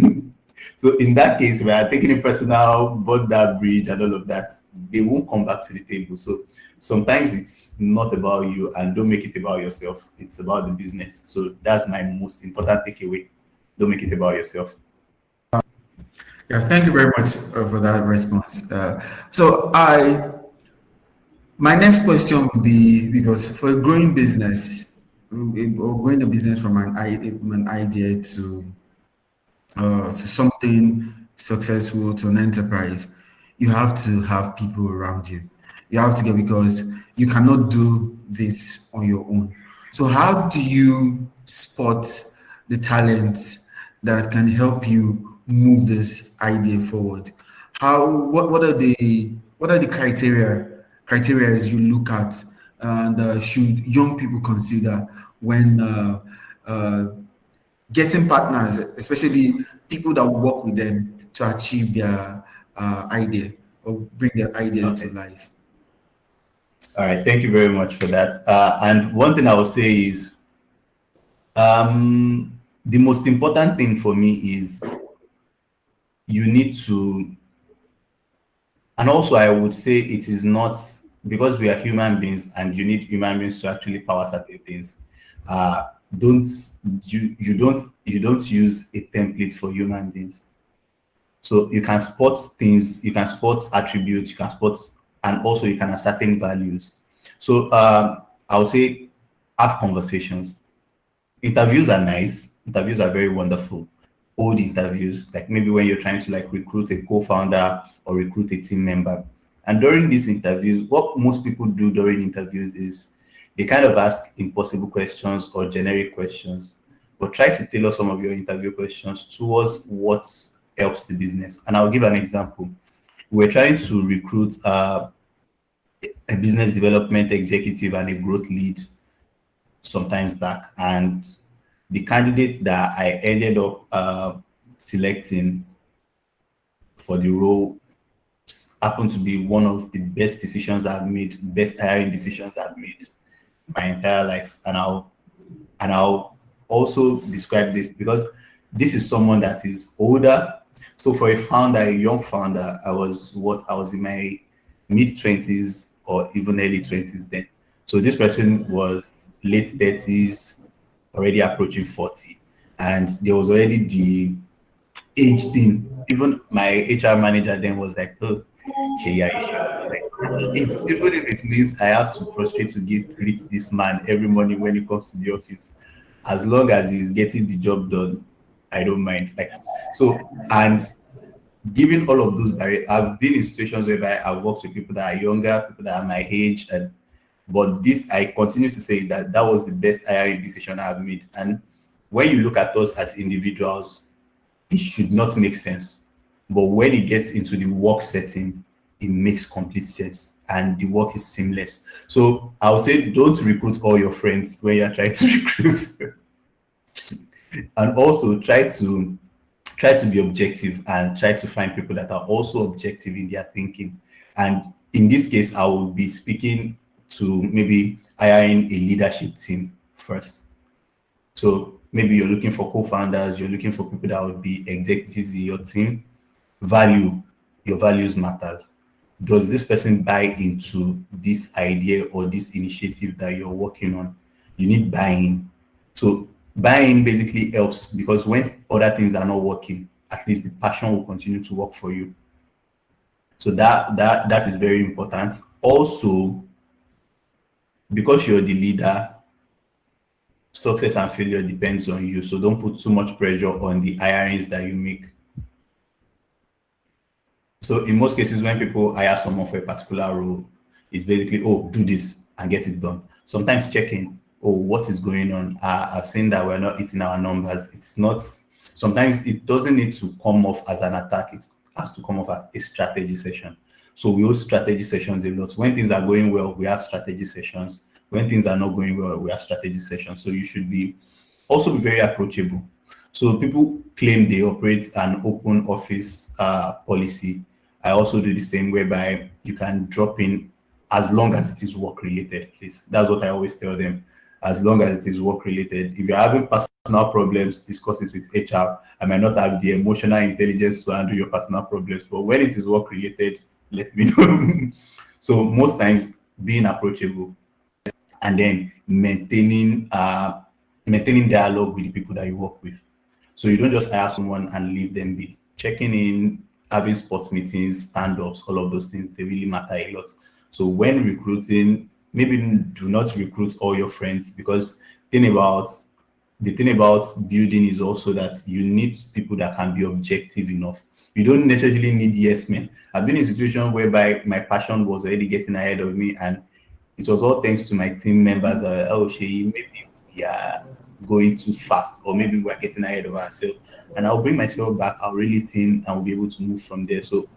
So in that case, we are taking it personal, bought that bridge and all of that. They won't come back to the table. So sometimes it's not about you, and don't make it about yourself. It's about the business. So that's my most important takeaway. Don't make it about yourself. Yeah, thank you very much for that response. My next question would be, because for a growing business, or growing a business from an idea to to something successful, to an enterprise, you have to have people around you. You have to get, because you cannot do this on your own. So how do you spot the talents that can help you move this idea forward? What are the criteria you look at, and should young people consider when uh, getting partners, especially people that work with them to achieve their idea or bring their idea to Okay. life? All right. Thank you very much for that. And one thing I will say is the most important thing for me is you need to, and also I would say it is not, because we are human beings and you need human beings to actually power certain things. Uh, don't you don't use a template for human beings. So you can spot things, you can spot attributes, you can spot, and also you can ascertain values. So I would say have conversations. Interviews are nice. Interviews are very wonderful. Old interviews, like maybe when you're trying to like recruit a co-founder or recruit a team member. And during these interviews, what most people do during interviews is they kind of ask impossible questions or generic questions, but try to tailor some of your interview questions towards what helps the business. And I'll give an example. We're trying to recruit a business development executive and a growth lead sometimes back, and the candidate that I ended up selecting for the role happened to be one of the best decisions I've made, best hiring decisions I've made my entire life. And I'll also describe this because this is someone that is older. So for a founder, a young founder, I was in my mid 20s or even early 20s then. So this person was late 30s, already approaching 40. And there was already the age thing. Even my HR manager then was like, "Oh, Seyi, are you sure?" I was like, even if it means I have to prostrate to greet this man every morning when he comes to the office, as long as he's getting the job done, I don't mind. Like, so, and given all of those barriers, I've been in situations whereby I've worked with people that are younger, people that are my age, and but this I continue to say that that was the best hiring decision I've made. And when you look at us as individuals, it should not make sense. But when it gets into the work setting, it makes complete sense and the work is seamless. So I would say don't recruit all your friends when you're trying to recruit. And also try to be objective and try to find people that are also objective in their thinking. And in this case, I will be speaking to maybe hiring a leadership team first. So maybe you're looking for co-founders, you're looking for people that would be executives in your team. Value, your values matters. Does this person buy into this idea or this initiative that you're working on? You need buy-in. So buy-in basically helps because when other things are not working, at least the passion will continue to work for you. So that is very important. Also, because you're the leader, success and failure depends on you. So don't put too much pressure on the hirings that you make. So in most cases, when people hire someone for a particular role, it's basically, oh, do this and get it done. Sometimes checking, oh, what is going on? I've seen that we're not hitting our numbers. It's not, sometimes it doesn't need to come off as an attack. It has to come off as a strategy session. So we hold strategy sessions a lot. When things are going well, we have strategy sessions. When things are not going well, we have strategy sessions. So you should be also be very approachable. So people claim they operate an open office policy. I also do the same, whereby you can drop in as long as it is work related, please. That's what I always tell them. As long as it is work related. If you're having personal problems, discuss it with HR. I might not have the emotional intelligence to handle your personal problems, but when it is work related, let me know. So most times being approachable and then maintaining dialogue with the people that you work with. So you don't just hire someone and leave them be. Checking in, having sports meetings, stand-ups, all of those things, they really matter a lot. So when recruiting, maybe do not recruit all your friends, because think about the thing about building is also that you need people that can be objective enough. You don't necessarily need yes men. I've been in a situation whereby my passion was already getting ahead of me, and it was all thanks to my team members that were, oh, Seyi, maybe we are going too fast, or maybe we're getting ahead of ourselves. And I'll bring myself back, I'll really think, and we'll be able to move from there. So,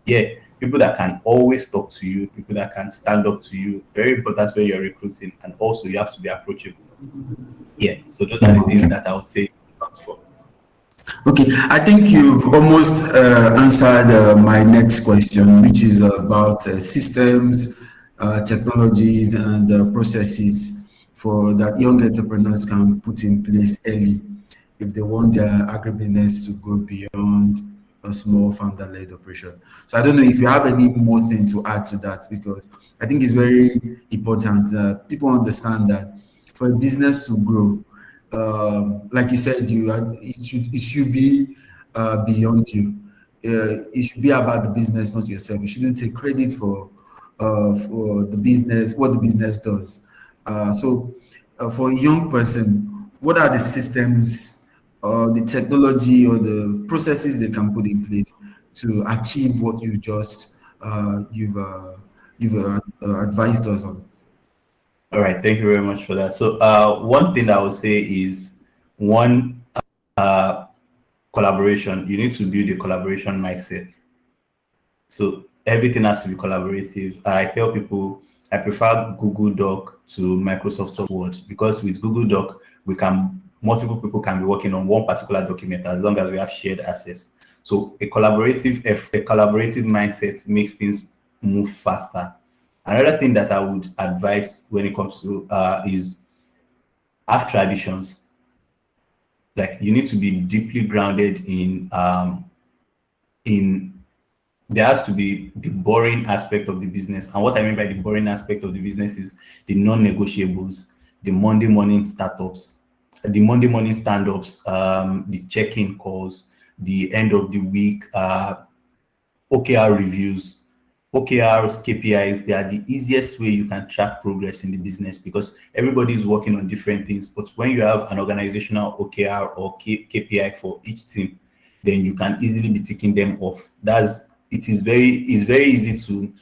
yeah, people that can always talk to you, people that can stand up to you, very important when you're recruiting. And also, you have to be approachable. Yeah, so those are the things that I would say look for. Okay, I think you've almost answered my next question, which is about systems, technologies, and processes for that young entrepreneurs can put in place early if they want their agribusiness to go beyond a small founder-led operation. So I don't know if you have any more thing to add to that, because I think it's very important. People understand that for a business to grow, like you said, it should be beyond you. It should be about the business, not yourself. You shouldn't take credit for the business, what the business does. So, for a young person, what are the systems, the technology, or the processes they can put in place to achieve what you've advised us on? All right, thank you very much for that. So, one thing that I would say is one uh, collaboration. You need to build a collaboration mindset. So everything has to be collaborative. I tell people I prefer Google Doc to Microsoft Word, because with Google Doc, we can multiple people can be working on one particular document as long as we have shared access. So a collaborative mindset makes things move faster. Another thing that I would advise when it comes to is have traditions. Like, you need to be deeply grounded in there has to be the boring aspect of the business. And what I mean by the boring aspect of the business is the non-negotiables, the Monday morning startups, the Monday morning stand-ups, the check-in calls, the end of the week OKR reviews. OKRs, KPIs, they are the easiest way you can track progress in the business, because everybody is working on different things. But when you have an organizational OKR or KPI for each team, then you can easily be ticking them off. It's very easy to,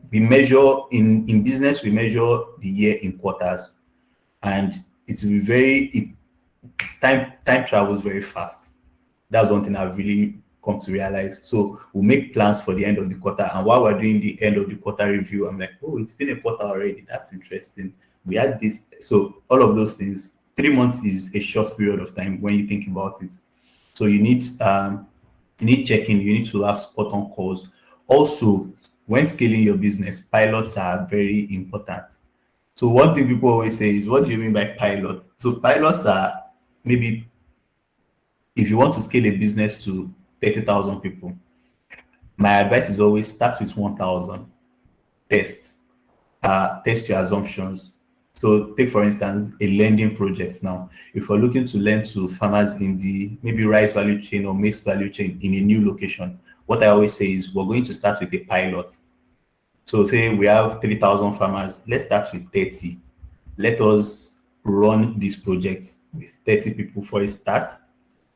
we measure in business, we measure the year in quarters, and it will be time travels very fast. That's one thing I've really come to realize. So we'll make plans for the end of the quarter, and while we're doing the end of the quarter review, I'm like, oh, it's been a quarter already. That's interesting. We had this. So all of those things. 3 months is a short period of time when you think about it. So you need checking. You need to have spot on calls. Also, when scaling your business, pilots are very important. So one thing people always say is, what do you mean by pilots? So pilots are, maybe if you want to scale a business to 30,000 people, my advice is always start with 1,000. Test. Test your assumptions. So take, for instance, a lending project. Now, if we're looking to lend to farmers in the maybe rice value chain or maize value chain in a new location, what I always say is we're going to start with a pilot. So say we have 3,000 farmers, let's start with 30. Let us run this project with 30 people for a start,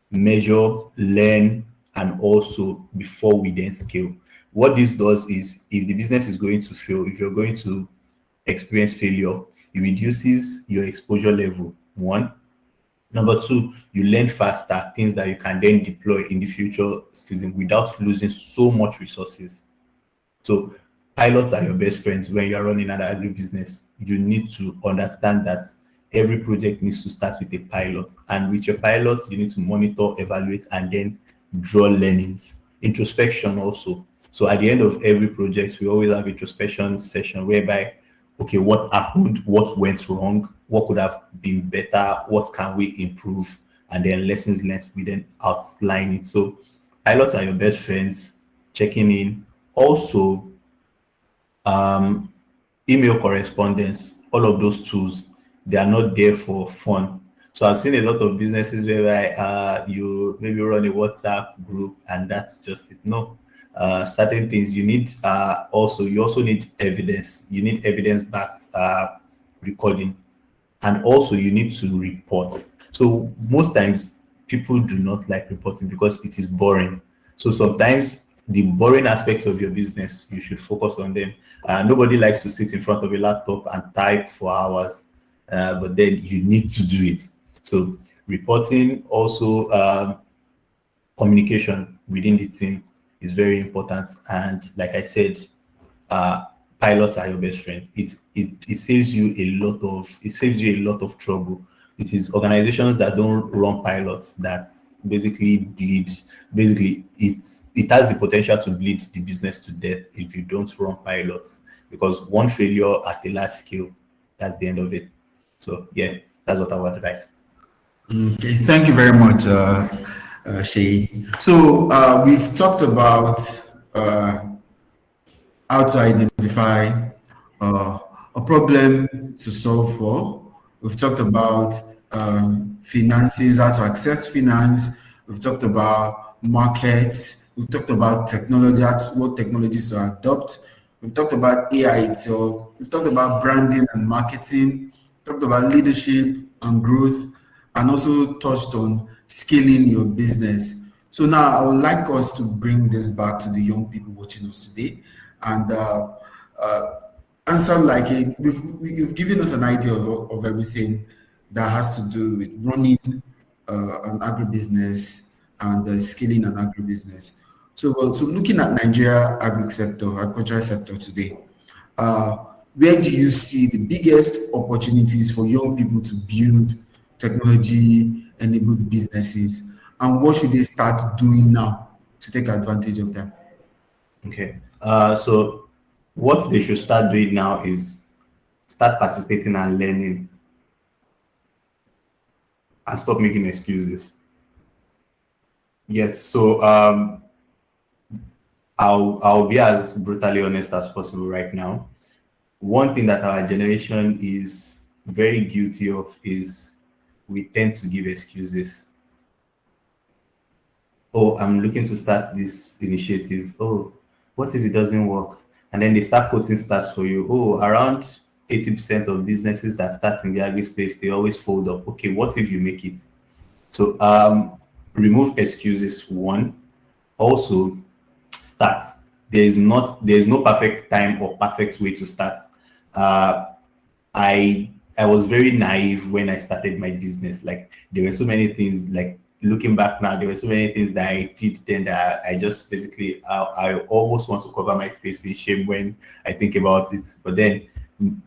measure, learn, and also before we then scale. What this does is, if the business is going to fail, if you're going to experience failure, it reduces your exposure level. One. Number two, you learn faster, things that you can then deploy in the future season without losing so much resources. So pilots are your best friends when you're running an agribusiness. You need to understand that every project needs to start with a pilot. And with your pilots, you need to monitor, evaluate, and then draw learnings. Introspection also. So at the end of every project, we always have introspection session whereby, okay, what happened? What went wrong? What could have been better? What can we improve? And then lessons learned, we then outline it. So pilots are your best friends, checking in. Also, um, email correspondence, all of those tools, they are not there for fun. So I've seen a lot of businesses where you maybe run a WhatsApp group and that's just it. No, certain things you need. You also need evidence. You need evidence backed recording, and also you need to report. So most times people do not like reporting because it is boring. So sometimes the boring aspects of your business, you should focus on them. Nobody likes to sit in front of a laptop and type for hours, but then you need to do it. So reporting, also communication within the team is very important. And like I said, pilots are your best friend. It saves you a lot of trouble. It is organizations that don't run pilots that basically bleed. Basically, it has the potential to bleed the business to death if you don't run pilots, because one failure at a large scale, that's the end of it. So yeah, that's what I would advise. Okay, thank you very much, Shay. So we've talked about uh, how to identify uh, a problem to solve for. We've talked about finances, how to access finance. We've talked about markets. We've talked about technology, what technologies to adopt. We've talked about AI itself. We've talked about branding and marketing. Talked about leadership and growth, and also touched on scaling your business. So now I would like us to bring this back to the young people watching us today, and uh, answer like you've given us an idea of everything that has to do with running an agribusiness and scaling an agribusiness. So looking at Nigeria agricultural sector today, uh, where do you see the biggest opportunities for young people to build technology-enabled businesses, and what should they start doing now to take advantage of them? Okay. So what they should start doing now is start participating and learning, and stop making excuses. Yes. So I'll be as brutally honest as possible right now. One thing that our generation is very guilty of is we tend to give excuses. Oh, I'm looking to start this initiative. Oh, what if it doesn't work? And then they start quoting stats for you. Oh, around 80% of businesses that start in the agri space, they always fold up. Okay, what if you make it? So remove excuses, one. Also, start. There is no perfect time or perfect way to start. Uh, I was very naive when I started my business. Like there were so many things. Like looking back now, there were so many things that I did then that I just basically I almost want to cover my face in shame when I think about it. But then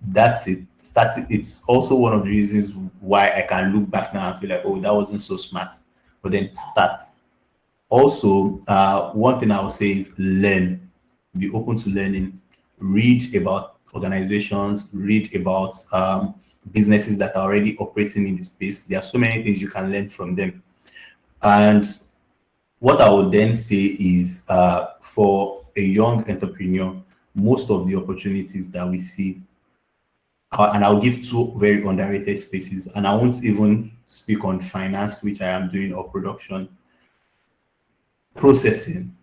that's it. Starting. It's also one of the reasons why I can look back now and feel like, oh, that wasn't so smart. But then start. Also, one thing I would say is learn. Be open to learning. Read about organizations. Read about businesses that are already operating in the space. There are so many things you can learn from them. And what I would then say is for a young entrepreneur, most of the opportunities that we see, and I'll give two very underrated spaces, and I won't even speak on finance, which I am doing, or production. Processing.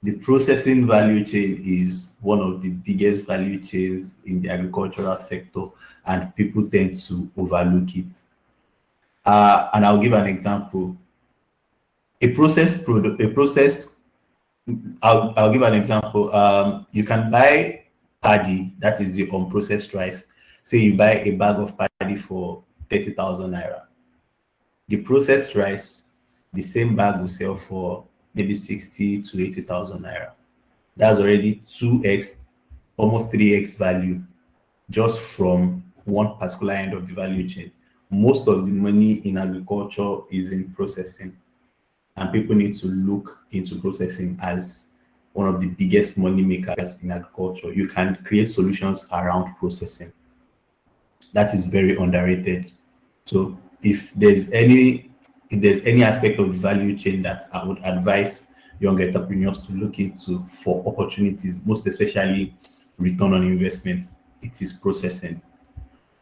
The processing value chain is one of the biggest value chains in the agricultural sector, and people tend to overlook it. And I'll give an example. A processed product, a processed. I'll give an example. You can buy paddy, that is the unprocessed rice. Say you buy a bag of paddy for 30,000 naira. The processed rice, the same bag will sell for maybe 60 to 80,000 naira. That's already 2x, almost 3x value just from one particular end of the value chain. Most of the money in agriculture is in processing, and people need to look into processing as one of the biggest money makers in agriculture. You can create solutions around processing. That is very underrated. So if there's any aspect of the value chain that I would advise young entrepreneurs to look into for opportunities, most especially return on investment, it is processing.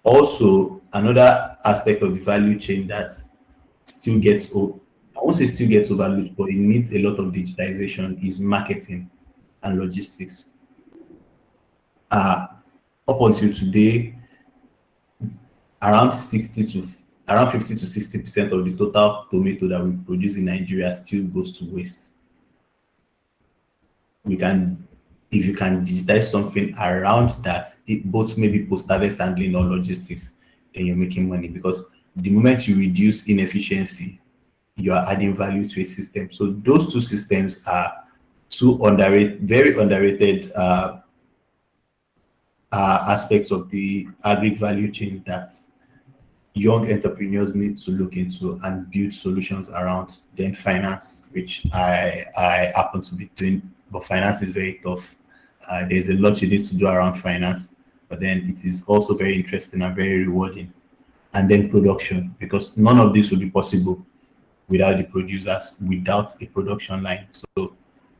Also, another aspect of the value chain that still gets I won't say still gets overlooked, but it needs a lot of digitization is marketing and logistics. Up until today, around 60 to around 50 to 60% of the total tomato that we produce in Nigeria still goes to waste. We can, if you can digitize something around that, it, both maybe post harvest handling or logistics, then you're making money, because the moment you reduce inefficiency, you are adding value to a system. So those two systems are two underrated, very underrated aspects of the agri value chain that young entrepreneurs need to look into and build solutions around. Then finance, which I happen to be doing, but finance is very tough. There's a lot you need to do around finance, but then it is also very interesting and very rewarding. And then production, because none of this would be possible without the producers, without a production line. So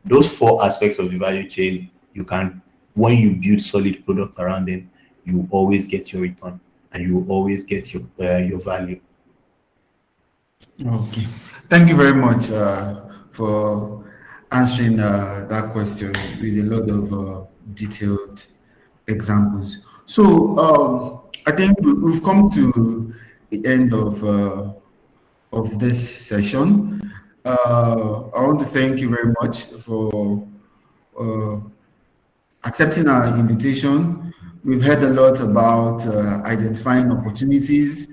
those four aspects of the value chain, you can, when you build solid products around them, you always get your return and you always get your value. Okay. Thank you very much for answering that question with a lot of detailed examples. So I think we've come to the end of this session. I want to thank you very much for uh, accepting our invitation. We've heard a lot about identifying opportunities,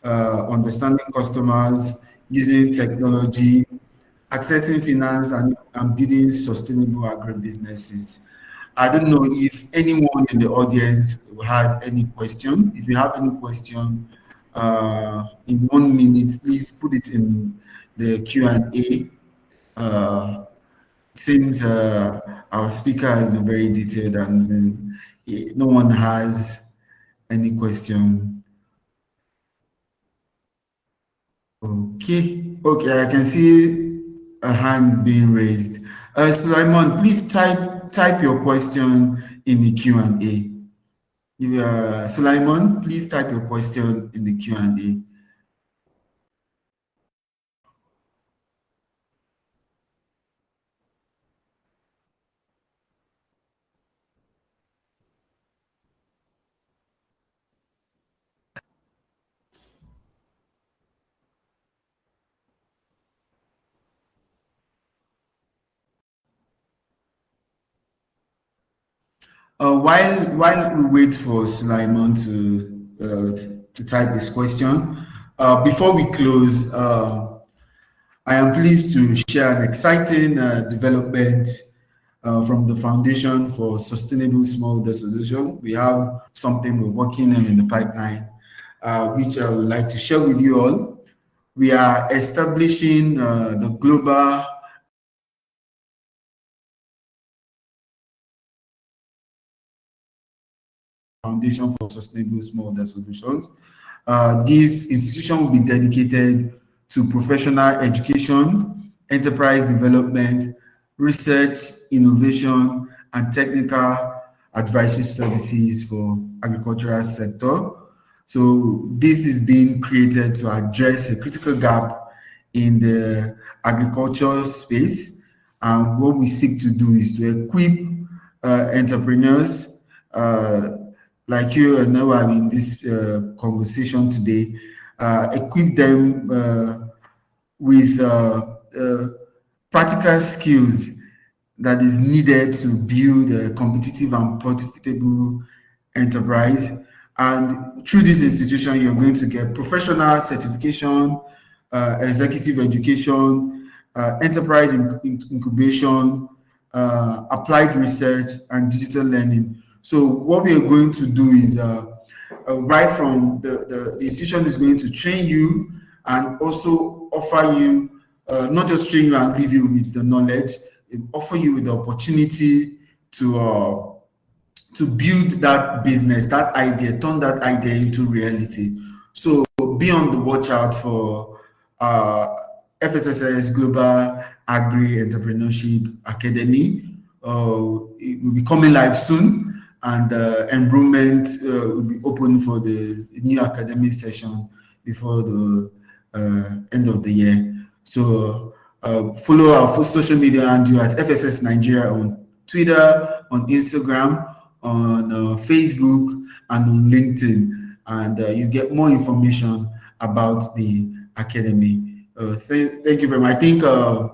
understanding customers, using technology, accessing finance, and building sustainable agribusinesses. I don't know if anyone in the audience has any question. If you have any question, in 1 minute, please put it in the Q&A. Seems our speaker has been very detailed and no one has any question. Okay, I can see a hand being raised. Sulaiman, please type your question in the Q&A. Sulaiman, please type your question in the Q&A. While we wait for Sulaiman to type his question, before we close, I am pleased to share an exciting development from the Foundation for Sustainable Smallholder Solutions. We have something we're working on in the pipeline, which I would like to share with you all. We are establishing the global Foundation for Sustainable Smallholder Solutions. This institution will be dedicated to professional education, enterprise development, research, innovation, and technical advisory services for agricultural sector. So this is being created to address a critical gap in the agricultural space. And what we seek to do is to equip entrepreneurs like you and Noah in this conversation today, equip them with practical skills that is needed to build a competitive and profitable enterprise. And through this institution, you're going to get professional certification, executive education, enterprise incubation, applied research, and digital learning. So what we are going to do is right from the institution is going to train you and also offer you, not just train you and leave you with the knowledge, it offer you with the opportunity to build that business, that idea, turn that idea into reality. So be on the watch out for FSSS Global Agri Entrepreneurship Academy. It will be coming live soon, and enrollment will be open for the new academic session before the end of the year. So follow our full social media handle at FSS Nigeria on Twitter, on Instagram, on Facebook, and on LinkedIn, and you get more information about the academy. Thank you very much. I think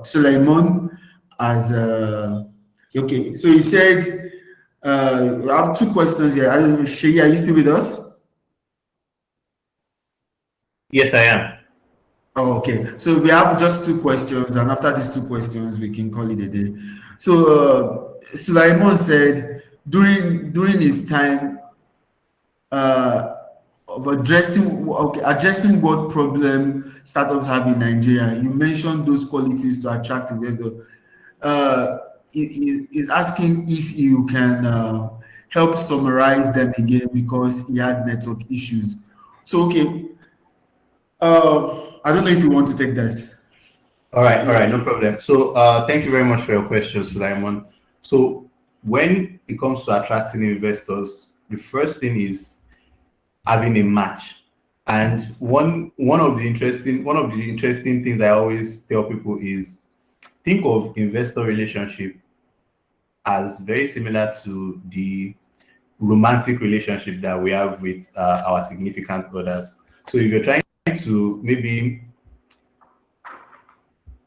Suleiman has okay. So he said I have two questions here. I don't know, Seyi, are you still with us? Yes, I am. Oh, okay. So we have just two questions, and after these two questions, we can call it a day. So Sulaiman said during his time of addressing what problem startups have in Nigeria, you mentioned those qualities to attract investors. Is asking if you can help summarize them again because he had network issues. So okay, I don't know if you want to take that. All right, no problem. So, thank you very much for your question, Sulaiman. So, when it comes to attracting investors, the first thing is having a match. And one of the interesting things I always tell people is think of investor relationship as very similar to the romantic relationship that we have with our significant others. So, if you're trying to maybe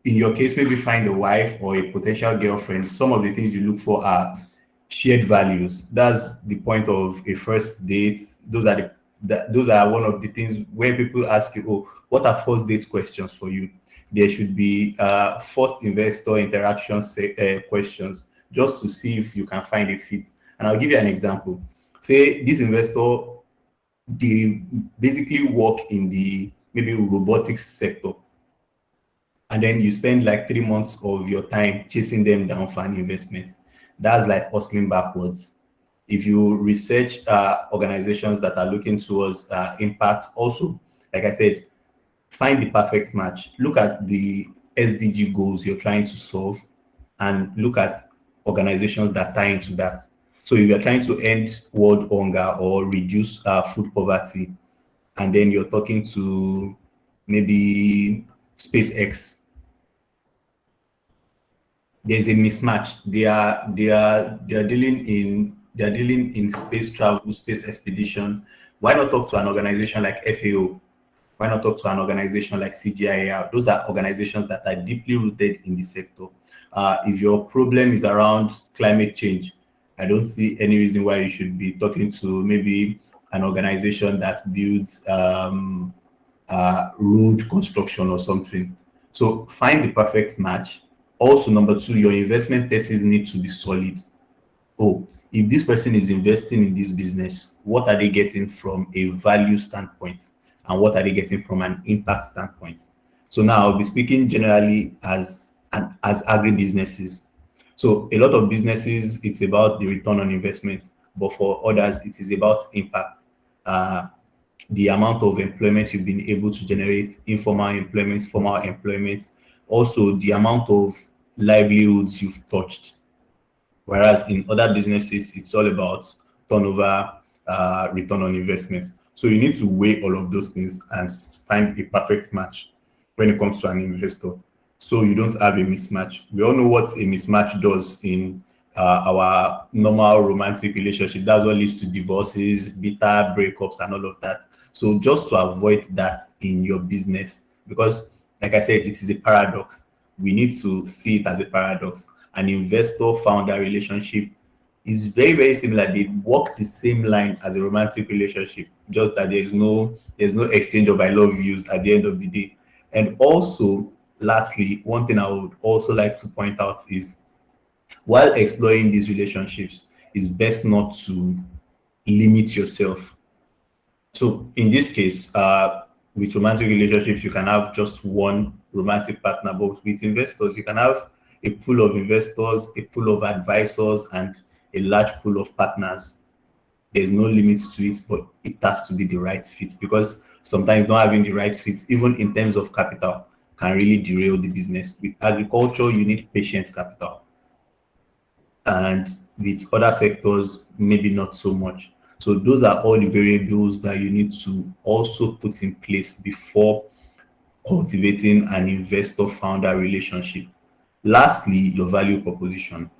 in your case, maybe find a wife or a potential girlfriend, some of the things you look for are shared values. That's the point of a first date. Those are one of the things where people ask you, oh, what are first date questions for you? There should be first investor interaction questions just to see if you can find a fit. And I'll give you an example. Say this investor, they basically work in the maybe robotics sector, and then you spend like 3 months of your time chasing them down for an investment. That's like hustling backwards. If you research organizations that are looking towards impact, also, like I said, find the perfect match. Look at the SDG goals you're trying to solve and look at organizations that tie into that. So if you're trying to end world hunger or reduce food poverty, and then you're talking to maybe SpaceX, there's a mismatch. They are dealing in space travel, space expedition. Why not talk to an organization like FAO? Why not talk to an organization like CGIAR? Those are organizations that are deeply rooted in the sector. If your problem is around climate change, I don't see any reason why you should be talking to maybe an organization that builds road construction or something. So find the perfect match. Also, number two, your investment thesis needs to be solid. Oh, if this person is investing in this business, what are they getting from a value standpoint? And what are they getting from an impact standpoint? So now I'll be speaking generally as agribusinesses. So a lot of businesses, it's about the return on investment, but for others, it is about impact. Uh, the amount of employment you've been able to generate, informal employment, formal employment, also the amount of livelihoods you've touched. Whereas in other businesses, it's all about turnover, return on investment. So you need to weigh all of those things and find a perfect match when it comes to an investor. So you don't have a mismatch. We all know what a mismatch does in our normal romantic relationship. That's what leads to divorces, bitter breakups, and all of that. So just to avoid that in your business, because like I said, it is a paradox. We need to see it as a paradox. An investor founder relationship is very, very similar. They walk the same line as a romantic relationship, just that there's no exchange of I love yous at the end of the day. And also, lastly, one thing I would also like to point out is while exploring these relationships, it's best not to limit yourself. So in this case, with romantic relationships, you can have just one romantic partner, but with investors, you can have a pool of investors, a pool of advisors, and a large pool of partners. There's no limit to it, but it has to be the right fit because sometimes not having the right fit, even in terms of capital, can really derail the business. With agriculture, you need patient capital, and with other sectors, maybe not so much. So those are all the variables that you need to also put in place before cultivating an investor founder relationship. Lastly, your value proposition.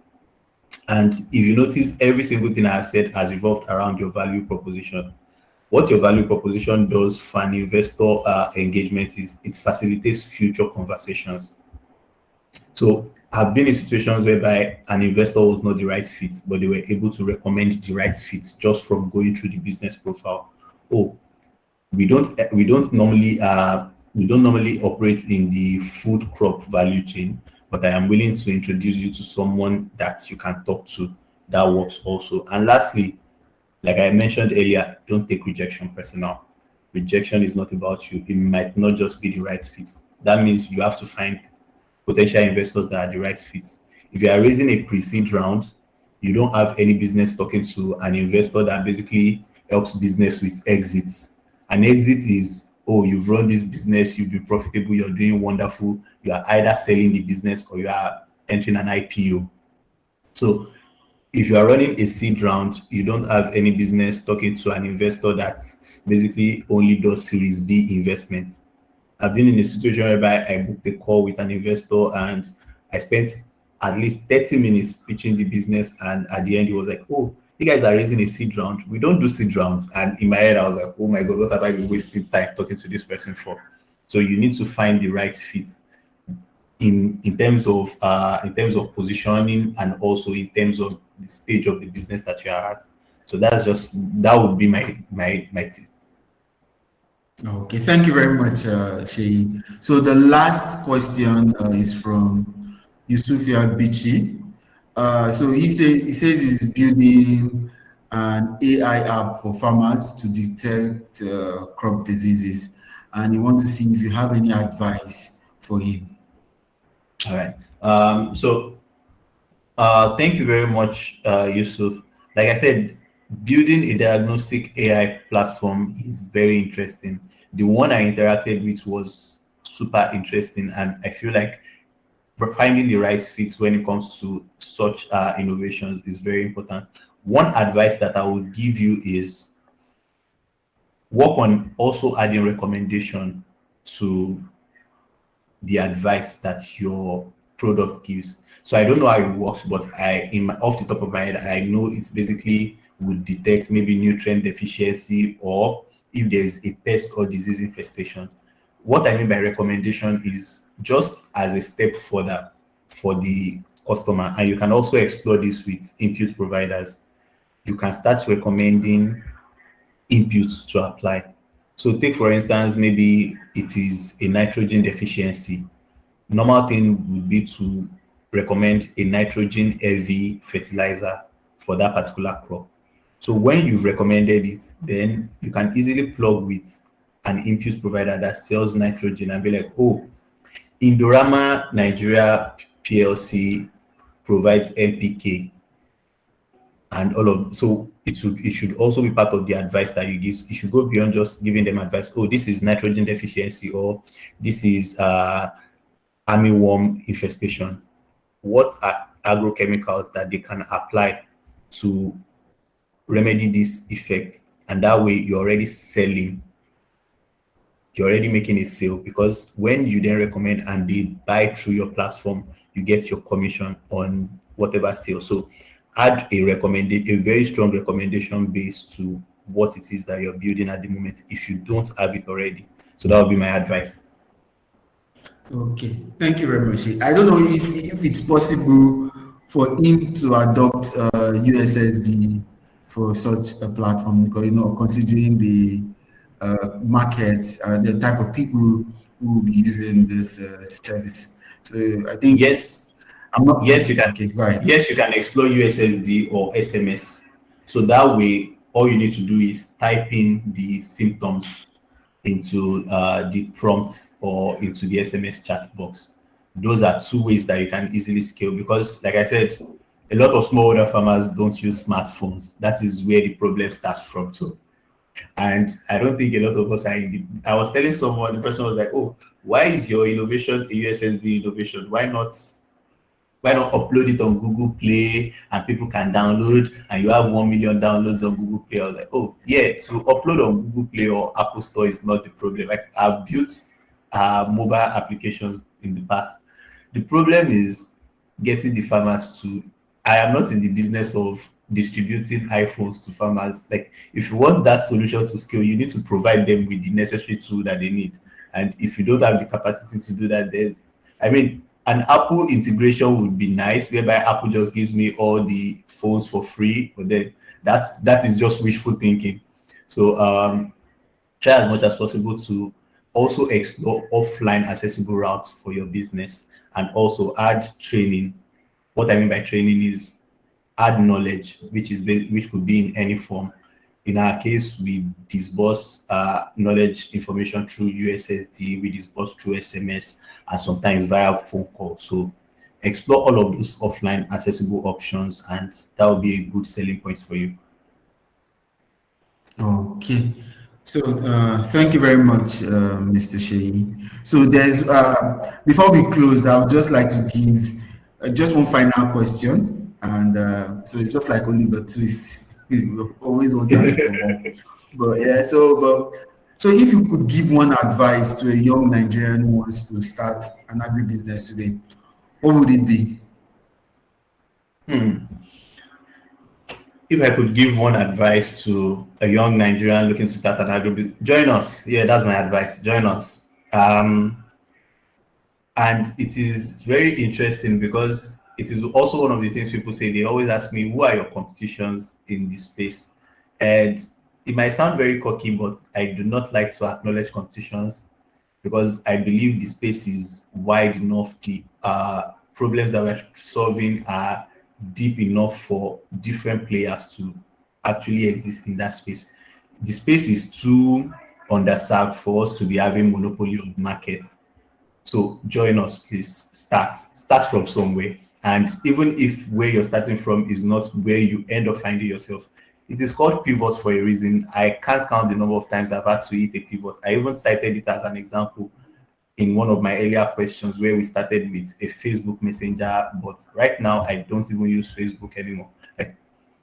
And if you notice, every single thing I have said has revolved around your value proposition. What your value proposition does for an investor engagement is it facilitates future conversations. So I've been in situations whereby an investor was not the right fit, but they were able to recommend the right fit just from going through the business profile. Oh, we don't normally operate in the food crop value chain, but I am willing to introduce you to someone that you can talk to that works also. And lastly, like I mentioned earlier, don't take rejection personal. Rejection is not about you. It might not just be the right fit. That means you have to find potential investors that are the right fit. If you are raising a pre-seed round, you don't have any business talking to an investor that basically helps business with exits. An exit is, oh, you've run this business, you've been profitable, you're doing wonderful. You are either selling the business or you are entering an IPO. So if you are running a seed round, you don't have any business talking to an investor that basically only does Series B investments. I've been in a situation whereby I booked a call with an investor and I spent at least 30 minutes pitching the business. And at the end, he was like, oh, you guys are raising a seed round. We don't do seed rounds. And in my head, I was like, oh my God, what have I been wasting time talking to this person for? So you need to find the right fit in terms of positioning and also in terms of the stage of the business that you are at. So that would be my tip. Okay, thank you very much, Seyi. So the last question is from Yusufia Bichi. So he says he's building an AI app for farmers to detect crop diseases, and he wants to see if you have any advice for him. All right. Thank you very much, Yusuf. Like I said, building a diagnostic AI platform is very interesting. The one I interacted with was super interesting, and I feel like finding the right fit when it comes to such innovations is very important. One advice that I would give you is work on also adding recommendation to the advice that your product gives. So I don't know how it works, but off the top of my head, I know it's basically would detect maybe nutrient deficiency or if there's a pest or disease infestation. What I mean by recommendation is just as a step further for the customer, and you can also explore this with input providers. You can start recommending inputs to apply. So take for instance, maybe it is a nitrogen deficiency. Normal thing would be to recommend a nitrogen heavy fertilizer for that particular crop. So when you've recommended it, then you can easily plug with an input provider that sells nitrogen and be like, oh, Indorama Nigeria PLC provides NPK and all of so it should also be part of the advice that you give. It should go beyond just giving them advice. Oh, this is nitrogen deficiency or this is armyworm infestation. What are agrochemicals that they can apply to remedy this effect? And that way you're already selling, you're already making a sale, because when you then recommend and they buy through your platform, you get your commission on whatever sale. So add a very strong recommendation base to what it is that you're building at the moment if you don't have it already. So that would be my advice. Okay, thank you very much. I don't know if it's possible for him to adopt USSD for such a platform, because considering the market, the type of people who will be using this service. So I think Yes, I'm not. yes, you can. Okay, go ahead. Yes, you can explore USSD or SMS. So that way, all you need to do is type in the symptoms into the prompt or into the SMS chat box. Those are two ways that you can easily scale, because, like I said, a lot of smallholder farmers don't use smartphones. That is where the problem starts from too. And I don't think a lot of us are I was telling someone, the person was like, oh, why is your innovation a USSD innovation? Why not upload it on Google Play and people can download and you have 1 million downloads on Google Play? I was like, oh yeah, to upload on Google Play or Apple Store is not the problem. Like, I've built mobile applications in the past. The problem is getting the farmers to. I am not in the business of distributing iPhones to farmers. Like, if you want that solution to scale, you need to provide them with the necessary tool that they need. And if you don't have the capacity to do that, then I mean, an Apple integration would be nice, whereby Apple just gives me all the phones for free, but then that is just wishful thinking. So try as much as possible to also explore offline accessible routes for your business, and also add training. What I mean by training is add knowledge, which could be in any form. In our case, we disburse knowledge information through USSD, we disburse through SMS, and sometimes via phone call. So explore all of those offline accessible options, and that will be a good selling point for you. Okay. So thank you very much, Mr. Seyi. So there's before we close, I would just like to give just one final question, and so it's just like Oliver Twist. You always want to ask for more, but yeah. So if you could give one advice to a young Nigerian who wants to start an agribusiness today, what would it be? If I could give one advice to a young Nigerian looking to start an agribusiness, join us. Yeah, that's my advice. Join us. And it is very interesting because it is also one of the things people say. They always ask me, who are your competitions in this space? And it might sound very cocky, but I do not like to acknowledge competitions, because I believe the space is wide enough. The problems that we're solving are deep enough for different players to actually exist in that space. The space is too underserved for us to be having monopoly of market. So join us, please. Start from somewhere. And even if where you're starting from is not where you end up finding yourself, it is called pivots for a reason. I can't count the number of times I've had to hit a pivot. I even cited it as an example in one of my earlier questions, where we started with a Facebook Messenger, but right now I don't even use Facebook anymore. Like,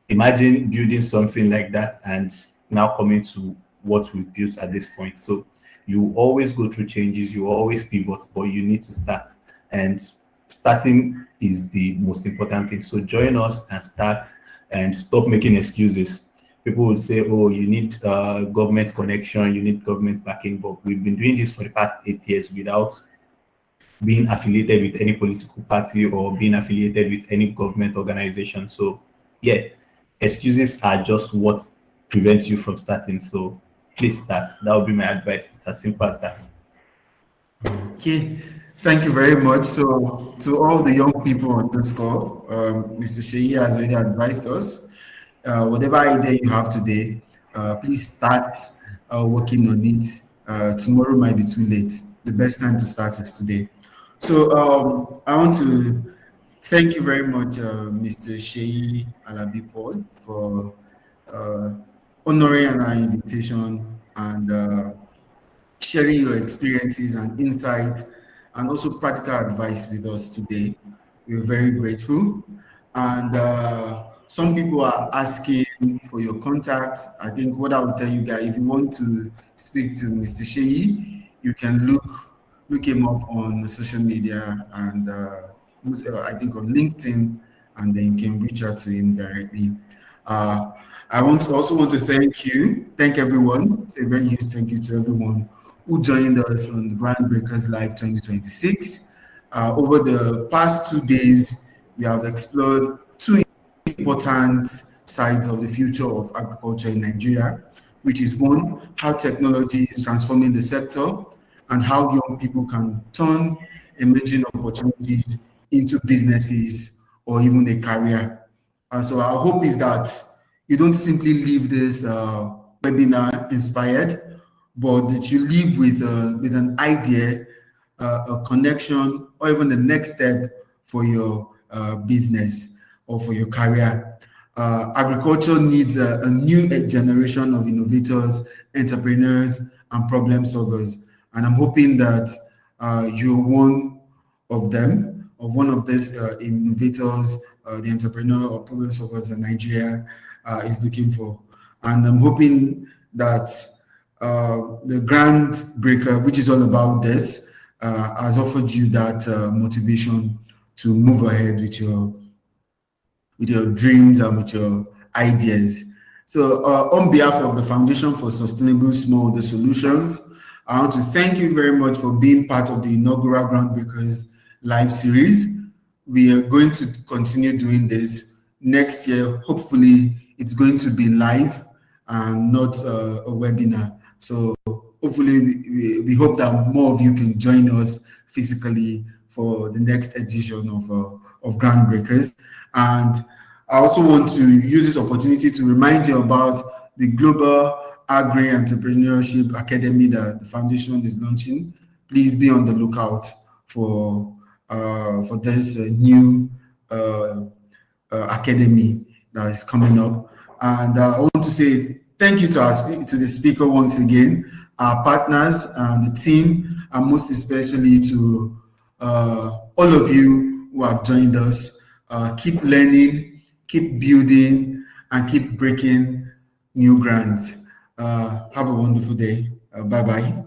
imagine building something like that and now coming to what we've built at this point. So you always go through changes, you always pivot, but you need to start. And starting is the most important thing. So join us and start, and stop making excuses. People would say, oh, you need government connection, you need government backing, but we've been doing this for the past 8 years without being affiliated with any political party or being affiliated with any government organization. So yeah, excuses are just what prevents you from starting. So please start. That would be my advice. It's as simple as that. Okay, thank you very much. So, to all the young people on this call, Mr. Seyi has already advised us. Whatever idea you have today, please start working on it. Tomorrow might be too late. The best time to start is today. So, I want to thank you very much, Mr. Seyi Alabi Paul, for honoring our invitation and sharing your experiences and insight and also practical advice with us today. We're very grateful. And some people are asking for your contact. I think what I will tell you guys, if you want to speak to Mr. Seyi, you can look him up on social media, and I think on LinkedIn, and then you can reach out to him directly. I also want to thank everyone, say a very huge thank you to everyone who joined us on the GroundBreakers Live 2026. Over the past 2 days, we have explored two important sides of the future of agriculture in Nigeria, which is one, how technology is transforming the sector, and how young people can turn emerging opportunities into businesses or even a career. So our hope is that you don't simply leave this webinar inspired, but that you leave with an idea, a connection, or even the next step for your business or for your career. Agriculture needs a new generation of innovators, entrepreneurs, and problem solvers. And I'm hoping that you're one of them, of one of these innovators, the entrepreneur or problem solvers that Nigeria is looking for. And I'm hoping that the GroundBreaker, which is all about this, has offered you that motivation to move ahead with your dreams and with your ideas. So on behalf of the Foundation for Sustainable Smallholder Solutions, I want to thank you very much for being part of the inaugural Groundbreakers live series. We are going to continue doing this next year. Hopefully, it's going to be live and not a webinar. So hopefully, we hope that more of you can join us physically for the next edition of Groundbreakers. And I also want to use this opportunity to remind you about the Global Agri-Entrepreneurship Academy that the foundation is launching. Please be on the lookout for this new academy that is coming up. And I want to say thank you to the speaker once again, our partners and the team, and most especially to all of you who have joined us. Keep learning, keep building, and keep breaking new grounds. Have a wonderful day. Bye-bye.